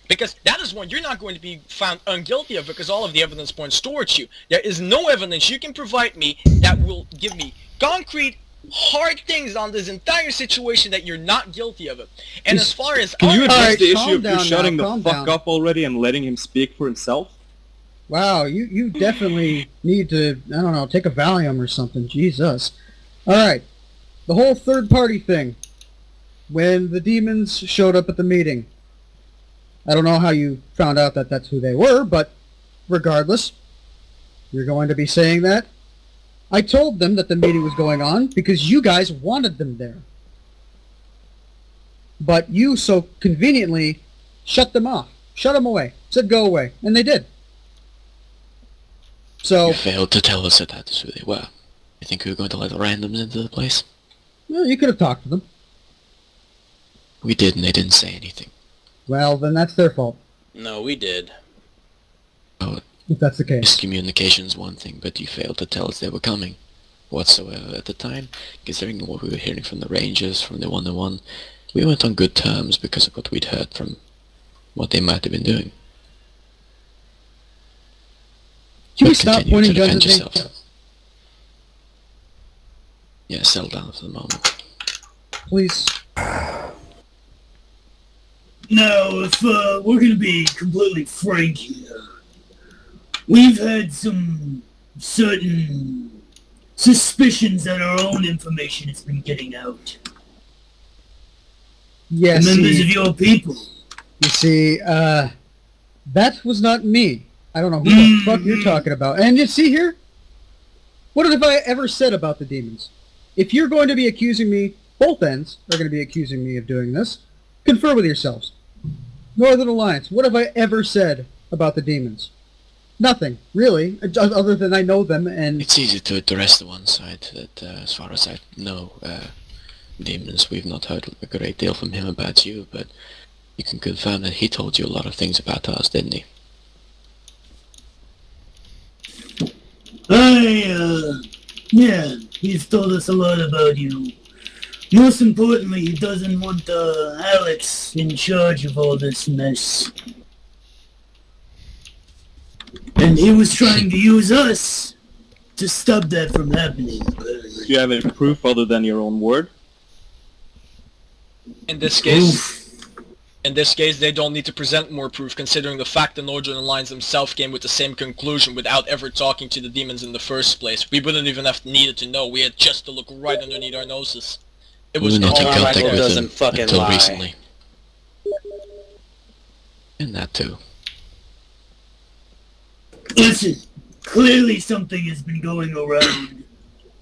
Because that is one you're not going to be found unguilty of because all of the evidence points towards you. There is no evidence you can provide me that will give me concrete, hard things on this entire situation that you're not guilty of it. And as far as Can you address the issue of down you shutting now, the calm fuck down. up already and letting him speak for himself? Wow, you definitely need to, I don't know, take a Valium or something. Jesus. Alright. The whole third-party thing. When the demons showed up at the meeting. I don't know how you found out that that's who they were, but regardless, you're going to be saying that. I told them that the meeting was going on because you guys wanted them there. But you so conveniently shut them off. Shut them away. Said go away. And they did. So... You failed to tell us that that's who they were. You think we were going to let the randoms into the place? Well, you could have talked to them. We did, and they didn't say anything. Well, then that's their fault, No, we did. Oh, if that's the case. miscommunication's one thing, but you failed to tell us they were coming whatsoever at the time. Considering what we were hearing from the Rangers, from the 101, we weren't on good terms because of what we'd heard from what they might have been doing. Can you But stop continue pointing to guns defend at me? yourself. Yeah, settle down for the moment. Please. Now, if we're gonna be completely frank here, we've had some certain suspicions that our own information has been getting out. Yeah, The members see, of your people. you see, that was not me. I don't know who the fuck you're talking about. And you see here? What have I ever said about the demons? If you're going to be accusing me, both ends are going to be accusing me of doing this, confer with yourselves. Northern Alliance, what have I ever said about the demons? Nothing, really, other than I know them and... It's easy to address the one side that, as far as I know, demons, we've not heard a great deal from him about you, but you can confirm that he told you a lot of things about us, didn't he? Yeah, he's told us a lot about you. Most importantly, he doesn't want Alex in charge of all this mess. And he was trying to use us to stop that from happening. Do you have any proof other than your own word? In this case, they don't need to present more proof, considering the fact the Northern Alliance themselves came with the same conclusion without ever talking to the demons in the first place. We wouldn't even have needed to know. We had just to look right underneath our noses. It was we were not in all contact right. with them until recently. And that too. Listen, clearly something has been going around,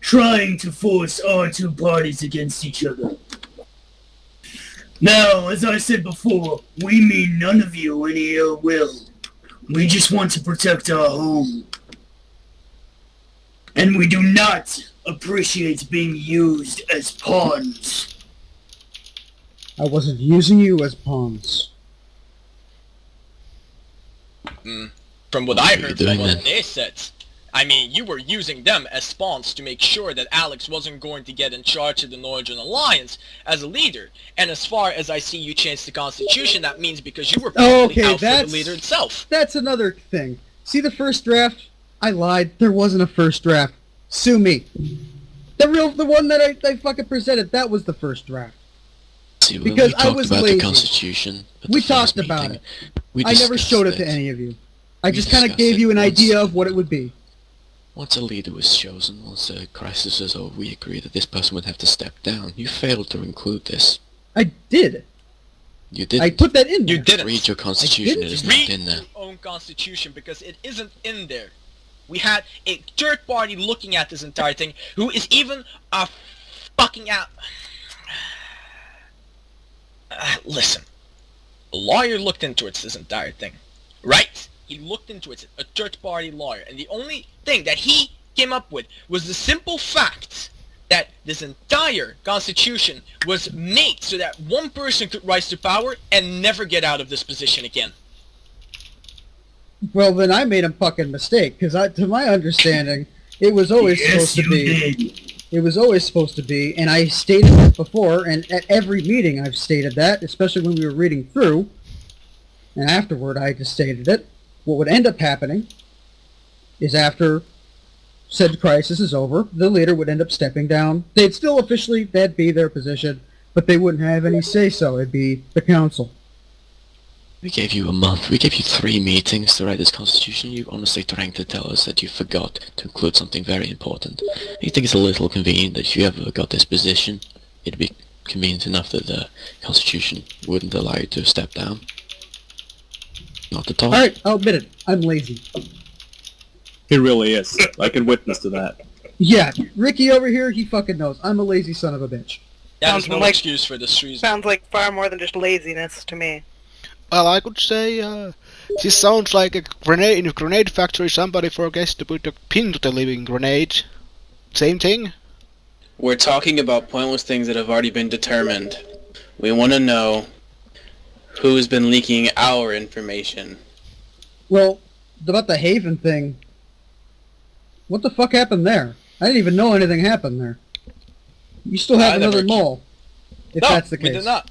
trying to force our two parties against each other. Now, as I said before, we mean none of you any ill will. We just want to protect our home. And we do not appreciate being used as pawns. I wasn't using you as pawns. From what I heard from what they said, I mean, you were using them as spawns to make sure that Alex wasn't going to get in charge of the Northern Alliance as a leader. And as far as I see you change the Constitution, that means because you were probably out for the leader itself. That's another thing. See the first draft? I lied. There wasn't a first draft. Sue me. The one that I fucking presented, that was the first draft. See, when because we talked I was about lazy. the Constitution, We talked about it. I never showed it to any of you. I just kind of discussed gave you an it idea of what it would be. Once a leader was chosen, once the crisis was over, we agreed that this person would have to step down. You failed to include this. I did. You didn't. I put that in there. You didn't. Read your Constitution, it is not in there. Read your own Constitution, because it isn't in there. We had a third party looking at this entire thing, who is even a fucking out. Listen, a lawyer looked into it, this entire thing, right? He looked into it, a third party lawyer, and the only thing that he came up with was the simple fact that this entire Constitution was made so that one person could rise to power and never get out of this position again. Well, then I made a fucking mistake, because to my understanding, it was always supposed to be. It was always supposed to be, and I stated that before, and at every meeting I've stated that, especially when we were reading through, and afterward I just stated it. What would end up happening is after said crisis is over, the leader would end up stepping down. They'd still officially, that'd be their position, but they wouldn't have any say-so. It'd be the council. We gave you a month. We gave you 3 meetings to write this Constitution. You honestly trying to tell us that you forgot to include something very important. You think it's a little convenient that if you ever got this position, it'd be convenient enough that the Constitution wouldn't allow you to step down? Not at all. Alright, I'll admit it. I'm lazy. He really is. I can witness to that. Yeah, Ricky over here, he fucking knows. I'm a lazy son of a bitch. That is no excuse for this reason. Sounds like far more than just laziness to me. Well, I could say, this sounds like a grenade in a grenade factory. Somebody forgets to put a pin to the living grenade. Same thing? We're talking about pointless things that have already been determined. We want to know who's been leaking our information. Well, about the Haven thing, what the fuck happened there? I didn't even know anything happened there. You still have another mole, if that's the case. We do not.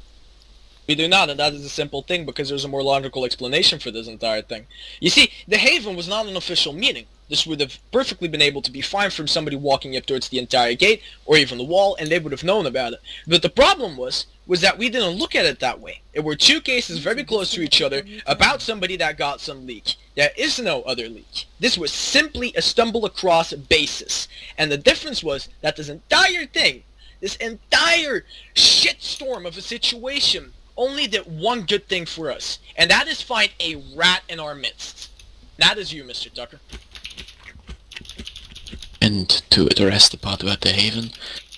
We do not, and that is a simple thing, because there's a more logical explanation for this entire thing. You see, the Haven was not an official meeting. This would have perfectly been able to be fine from somebody walking up towards the entire gate, or even the wall, and they would have known about it. But the problem was that we didn't look at it that way. It were 2 cases very close to each other about somebody that got some leak. There is no other leak. This was simply a stumble across basis. And the difference was that this entire thing, this entire shitstorm of a situation, only did one good thing for us, and that is find a rat in our midst. That is you, Mr. Tucker. And to address the part about the Haven,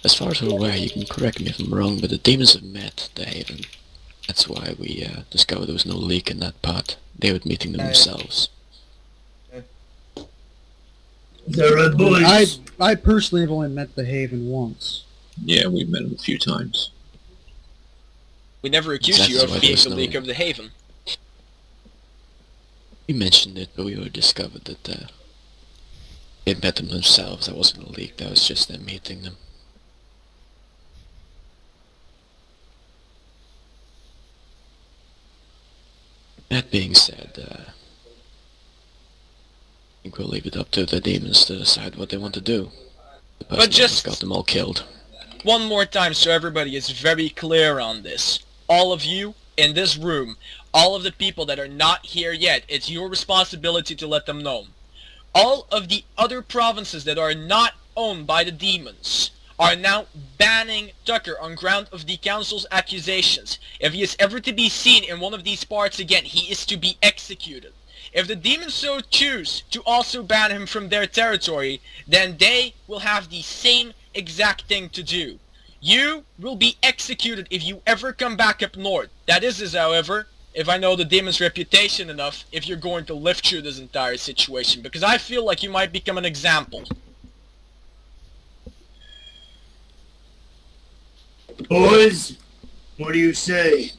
as far as we're aware, you can correct me if I'm wrong, but the demons have met the Haven. That's why we discovered there was no leak in that part. They were meeting them themselves. I personally have only met the Haven once. Yeah, we've met him a few times. We never accused you of being the leak of the Haven. We mentioned it, but we were discovered that they met them themselves. That wasn't a leak, that was just them meeting them. That being said, I think we'll leave it up to the demons to decide what they want to do. The person But just got them all killed. One more time so everybody is very clear on this. All of you in this room, all of the people that are not here yet, it's your responsibility to let them know. All of the other provinces that are not owned by the demons are now banning Tucker on ground of the council's accusations. If he is ever to be seen in one of these parts again, he is to be executed. If the demons so choose to also ban him from their territory, then they will have the same exact thing to do. You will be executed if you ever come back up north. That is, however, if I know the demon's reputation enough, if you're going to live through this entire situation, because I feel like you might become an example. Boys, what do you say?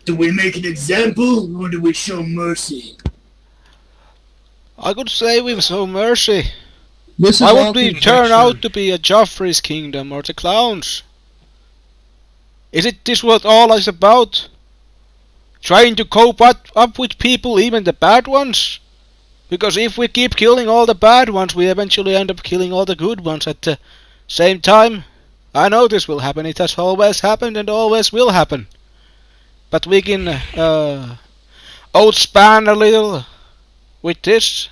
Do we make an example, or do we show mercy? I could say we show mercy. This is Why all would we conjecture. turn out to be a Joffrey's kingdom or the clowns? Is it this what all is about? Trying to cope up with people, even the bad ones? Because if we keep killing all the bad ones, we eventually end up killing all the good ones at the same time. I know this will happen, it has always happened and always will happen. But we can outspan a little with this.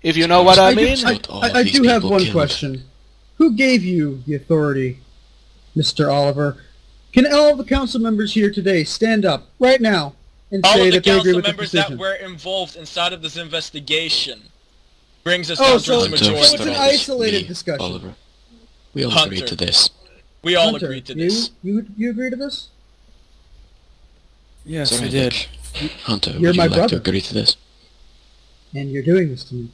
If you know what I mean. I do have one question. Who gave you the authority, Mr. Oliver? Can all of the council members here today stand up right now and All say of the that they agree council with the members that decision? were involved inside of this investigation brings us down Oh, so towards the it's majority. an isolated discussion. Oliver. We all Hunter. agreed to this. We all Hunter, agreed to this. You agree to this? Yes, Sorry, I did. Nick. Hunter, You're would you my like brother. to agree to this? And you're doing this to me.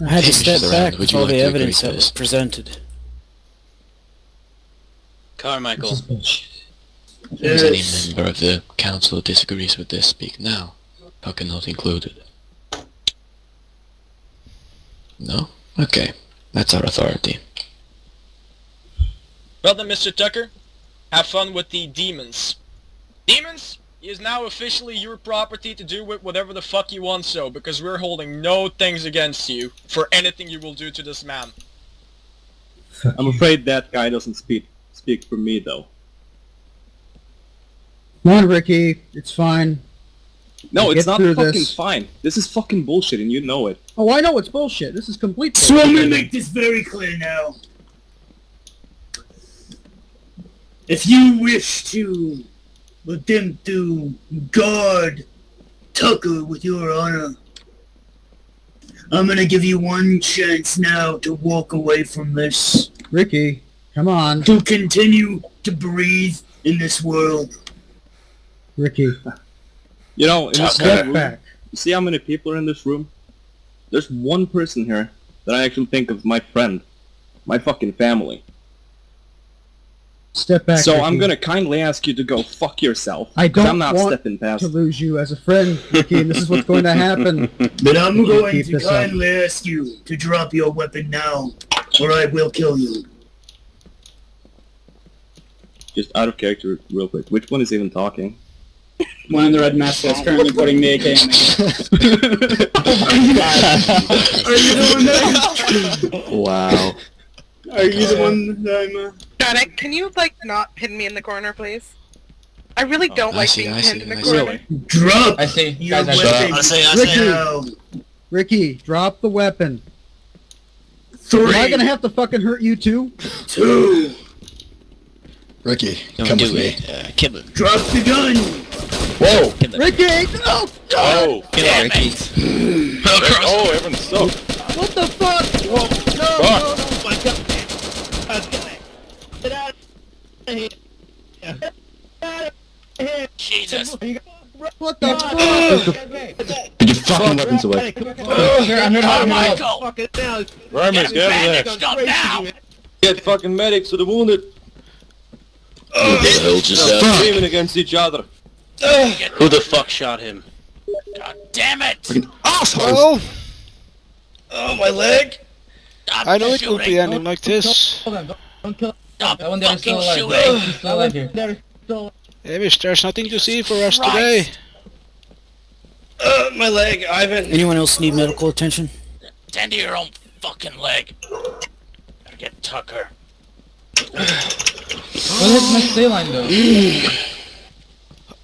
I had to Hey, step Mr. back Rand, would with you all like the to agree evidence to that was this? presented. Carmichael. This is bullshit. If there's any member of the council who disagrees with this, speak now. Tucker not included. No? Okay. That's our authority. Well then, Mr. Tucker, have fun with the demons. Demons, he is now officially your property to do with whatever the fuck you want so, because we're holding no things against you for anything you will do to this man. I'm afraid that guy doesn't speak for me, though. Come on, Ricky. It's fine. No, We'll it's get not through fucking this. fine. This is fucking bullshit, and you know it. Oh, I know it's bullshit. This is complete So bullshit. I'm gonna make this very clear now. If you wish to attempt to guard Tucker with your honor, I'm gonna give you one chance now to walk away from this. Ricky, come on. To continue to breathe in this world. Ricky. You know, in this Step room, back. you see how many people are in this room? There's one person here that I actually think of my friend. My fucking family. Step back, So Ricky. I'm gonna kindly ask you to go fuck yourself. I 'cause don't I'm not want stepping past. to lose you as a friend, Ricky, and this is what's going to happen. But I'm If you going keep to this up. kindly ask you to drop your weapon now, or I will kill you. Just out of character, real quick. Which one is even talking? One in the red mask that's currently putting the AK in the Are you the one that? Wow. Are you the one that I'm? Janet, can you not pin me in the corner, please? I really don't I like see, being I pinned see, in the I corner. see. Drop I see. your Guys, weapon. I say, Ricky, Ricky, drop the weapon. Am I gonna have to fucking hurt you too? 2. Ricky, Don't come do with me. it. Kill him. Drop the gun. Whoa! Ricky! Oh, God! Oh, Kill him, mate. oh, everyone's stuck. What the fuck? Whoa, no, no, no, my God. Get out of here. Get out of here. Jesus. What the fuck? Put your fucking weapons away. Carmichael. Vermis, get out of Medics, there. come down. Get fucking medics to the wounded. Who the hell just They're happened? screaming against each other. Who the fuck shot him? God damn it. Fucking asshole! Oh, Oh, my leg! Stop I know it shooting. will be ending like this. Stop one there is still fucking alive. shooting. He's still alive here. Amish, there's nothing to see for us today. My leg, Ivan. Anyone else need medical attention? Tend to your own fucking leg. Gotta get Tucker. What is my stay line though?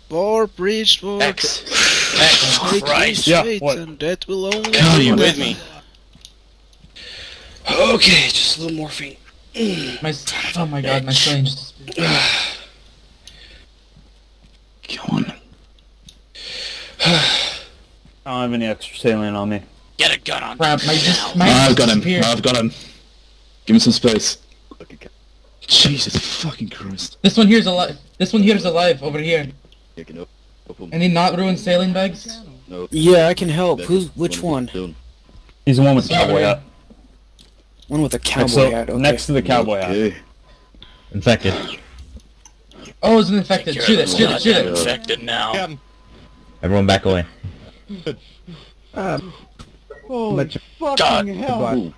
War, breach, war. X. Christ. And that will only Are be you with one. me? Okay, just a little morphine. Oh my god, my stay line just disappeared. Go on. I don't have any extra saline on me. Get a gun on Crap, Tucker now. I've got him. I've got him. Give me some space. Jesus fucking Christ. This one here's alive. This one here's alive over here. Any not ruined sailing bags? Yeah, I can help. Which one? He's the one with the cowboy hat. One with a cowboy hat. Okay. Next to the cowboy hat. Infected. Oh, it's an infected. Shoot it, shoot it, shoot it. Infected now. Everyone back away. Holy fucking God. hell!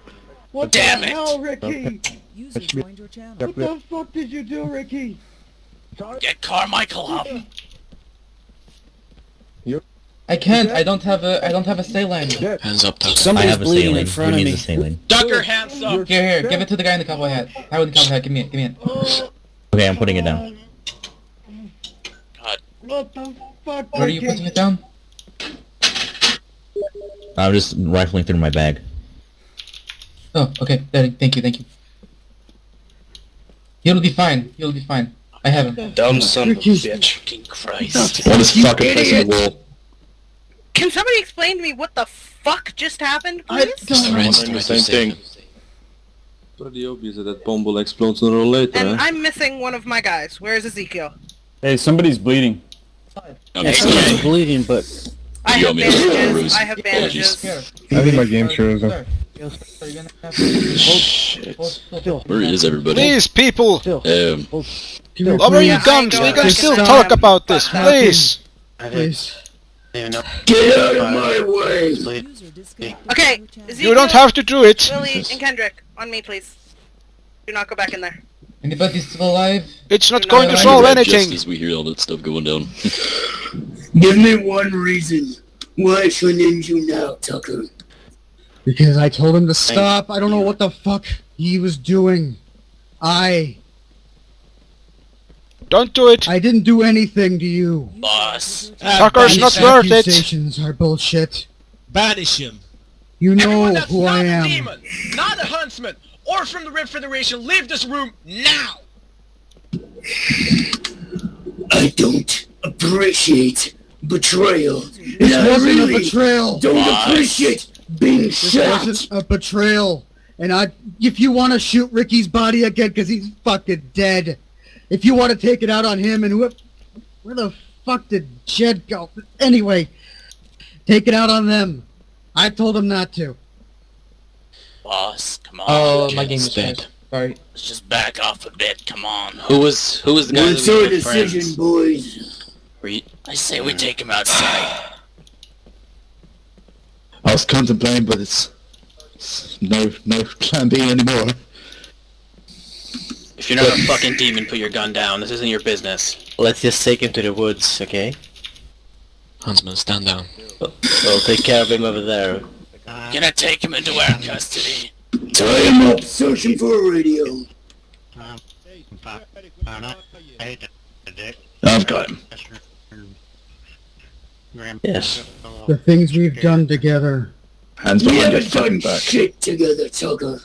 What Damn the it. hell, Ricky? What the fuck did you do, Ricky? Get Carmichael up. I can't. I don't have a saline. Hands up, Tucker. Somebody's bleeding in front of me. Ducker, hands up. Here, give it to the guy in the cowboy hat. Guy with the cowboy hat, give me it, give me it. Okay, I'm putting it down. What the fuck? Where are you putting it down? I'm just rifling through my bag. Oh, okay. Thank you, thank you. He'll be fine. He'll be fine. I have him. Dumb son of a bitch. Fucking Christ. What is fucking placing the wall? Can somebody explain to me what the fuck just happened, I please? The same thing. Pretty obvious that that bomb will explode sooner or later, And eh? I'm missing one of my guys. Where's Ezekiel? Hey, somebody's bleeding. Yeah, somebody's bleeding, but... I have bandages. I have bandages. I think my game shows them. Where is everybody? Please, people! Lower your Yeah, guns, we can still talk about this, please! Please. Get out of my way! Okay, Ezekiel, You don't have to do it! Willie and Kendrick, on me, please. Do not go back in there. Anybody still alive? It's not going to solve anything! Just as we hear all that stuff going down. Give me one reason. Why should I end you now, Tucker? Because I told him to stop. I don't know what the fuck he was doing. Don't do it! I didn't do anything to you. Boss. Tucker's not These worth it! accusations are bullshit. Banish him. You know Everyone that's who not I a am. demon, not a huntsman, or from the Red Federation, leave this room now! I don't appreciate betrayal. This And I wasn't really a betrayal. don't appreciate being This shot. wasn't a betrayal. And if you want to shoot Ricky's body again, because he's fucking dead. If you want to take it out on him and where the fuck did Jed go? Anyway, take it out on them. I told him not to. Boss, come on. Oh, my game is dead. Sorry. Let's just back off a bit, come on. Who was the guy What's that your was with decision, friends? boys? I say we take him outside. I was contemplating, but it's no plan B anymore. If you're not a fucking demon, put your gun down. This isn't your business. Let's just take him to the woods, okay? Huntsman, stand down. We'll take care of him over there. Gonna take him into our custody. Tie him up, searching for a radio. I've got him. Yes. The things we've done together. Hands We behind your haven't done fucking back. shit together, Tucker.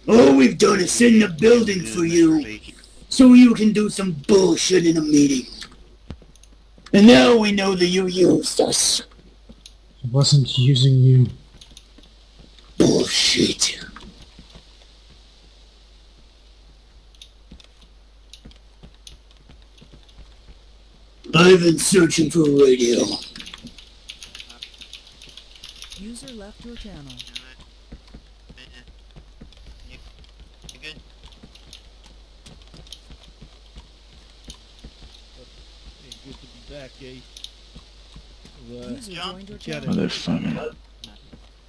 All we've done is sit in a building for you, so you can do some bullshit in a meeting. And now we know that you used us. I wasn't using you. Bullshit. I've been searching for a radio. User left your channel. Good to be back, eh? User joined your channel. Motherfucker.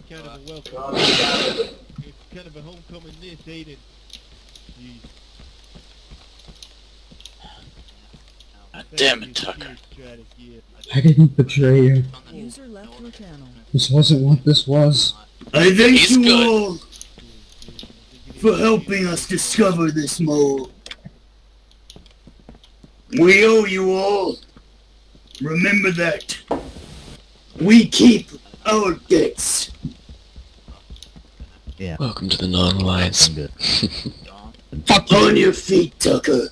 Kind of a welcome. It's kind of a homecoming this, ain't it? Jeez. Damn it, Tucker. I didn't betray you. User left your channel. This wasn't what this was. I thank He's you good. all for helping us discover this mole. We owe you all. Remember that. We keep our debts. Yeah. Welcome to the non-alliance. Fuck on your feet, Tucker.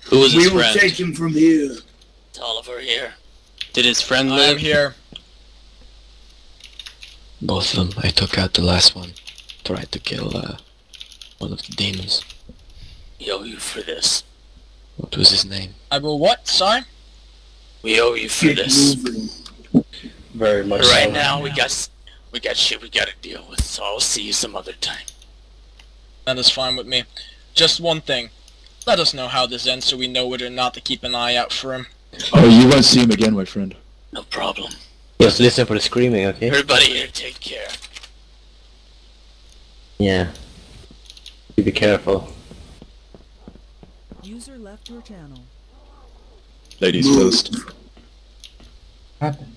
Who was We his will friend? take him from here. It's Oliver here. Did his friend I am live? here. Both of them. I took out the last one. Tried to kill one of the demons. We owe you for this. What was his name? I will what? Sorry? We owe you for this. Very much so. Right now, we got shit we gotta deal with, so I'll see you some other time. That is fine with me. Just one thing. Let us know how this ends so we know whether or not to keep an eye out for him. Oh, you won't see him again, my friend. No problem. Just listen for the screaming, okay? Everybody here, take care. Yeah. You be careful. User left your channel. Ladies first. Happened.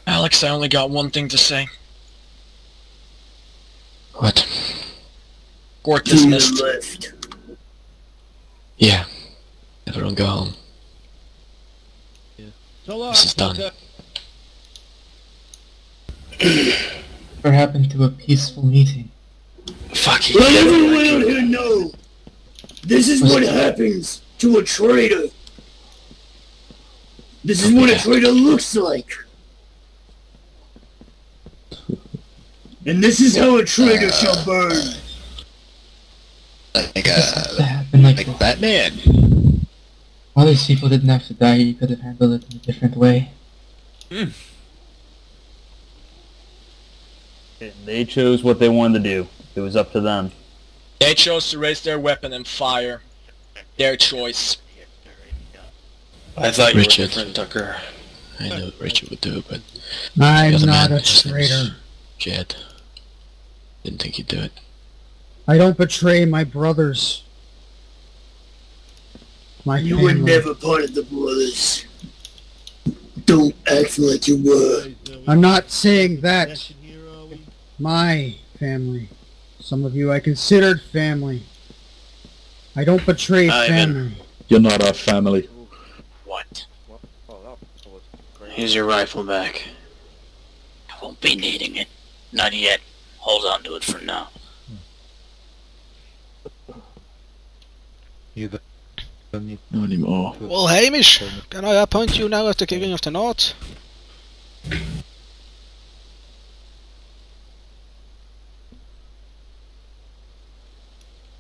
Alex, I only got one thing to say. What? Court To the dismissed. left. Yeah. Everyone go home. This is done. What happened to a peaceful meeting? Fuck you. Let everyone out here know. This is what happens to a traitor. This is what a traitor looks like. And this is how a traitor shall burn. Like Batman. all these people didn't have to die. You could have handled it in a different way. They chose what they wanted to do. It was up to them. They chose to raise their weapon and fire. Their choice. I thought you Richard. were different, Tucker. I know what Richard would do, but I'm the other not man, a his name was traitor. Jed. Didn't think he'd do it. I don't betray my brothers. My You family. were never part of the brothers. Don't act like you were. I'm not saying that. My family. Some of you I considered family. I don't betray family. You're not our family. What? Here's your rifle back. I won't be needing it. Not yet. Hold on to it for now. Not anymore. Well, Hamish, can I appoint you now as the King of the North?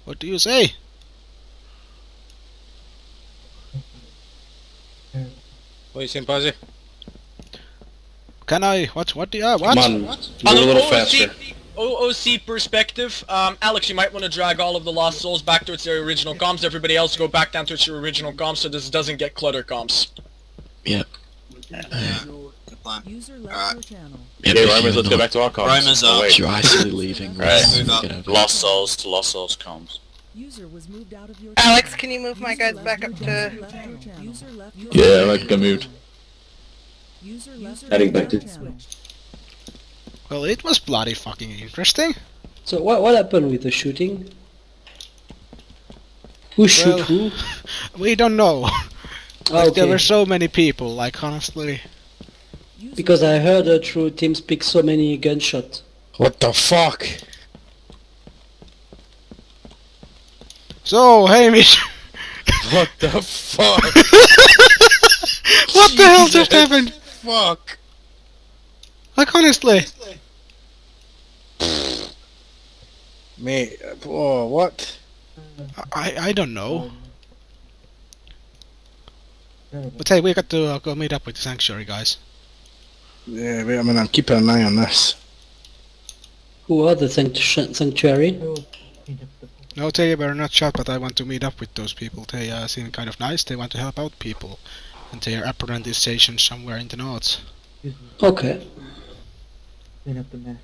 What do you say? What are you saying, Pazzy? Can I? What do you? What? Come on, What? move a little faster. OOC perspective, Alex, you might want to drag all of the lost souls back towards their original comms. Everybody else go back down towards your original comms so this doesn't get clutter comms. Yep. Good plan. User left your channel. Okay, Romans, let's go back to our comms. Romans up. If you're actually leaving, Right. Move up. get over. Lost souls to lost souls comms. User was moved out of your Alex, channel. can you move my User guys left back your up channel. to... User left your Yeah, channel. I got moved. User left Heading your back to- channel. Well, it was bloody fucking interesting. So what happened with the shooting? Who shoot Well, who? We don't know. Like, there Okay. were so many people. Like, honestly. Because I heard through TeamSpeak so many gunshots. What the fuck? So, Hamish, What the fuck? what the hell just Jesus happened? Fuck. Like, honestly. Mate, oh, what? I don't know. But hey, we got to go meet up with the Sanctuary guys. Yeah, wait a minute, I'm keeping an eye on this. Who are the sanctuary? No, they were not shot, but I want to meet up with those people. They seem kind of nice. They want to help out people. And they are apparently stationed somewhere in the north. Okay. Clean up the mess.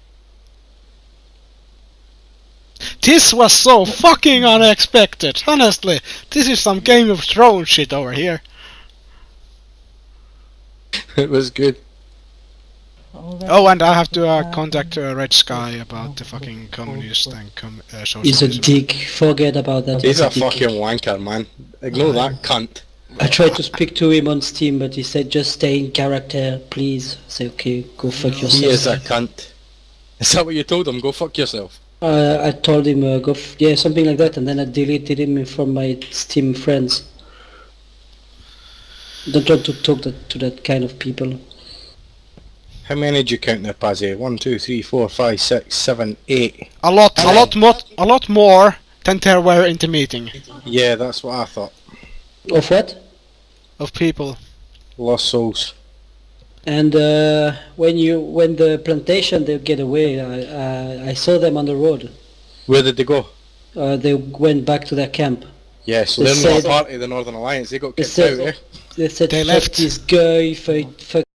This was so fucking unexpected, honestly. This is some Game of Thrones shit over here. It was good. Oh, and I have to contact Red Sky about the fucking communist and He's a socialism. dick. Forget about that. He's a dick. fucking wanker, man. Ignore that cunt. I tried to speak to him on Steam, but he said just stay in character, please. I say okay, go fuck yourself. He is a cunt. Is that what you told him? Go fuck yourself. I told him yeah, something like that, and then I deleted him from my Steam friends. Don't want to talk to that kind of people. How many did you count there, Pazzy? 1, 2, 3, 4, 5, 6, 7, 8. A lot more than there were in the meeting. Yeah, that's what I thought. Of what? Of people. Lost souls. And when the plantation they get away, I saw them on the road. Where did they go? They went back to their camp. Yeah, so they're not part of the Northern Alliance. They got kicked out, eh? They said, They fuck left. this guy, fuck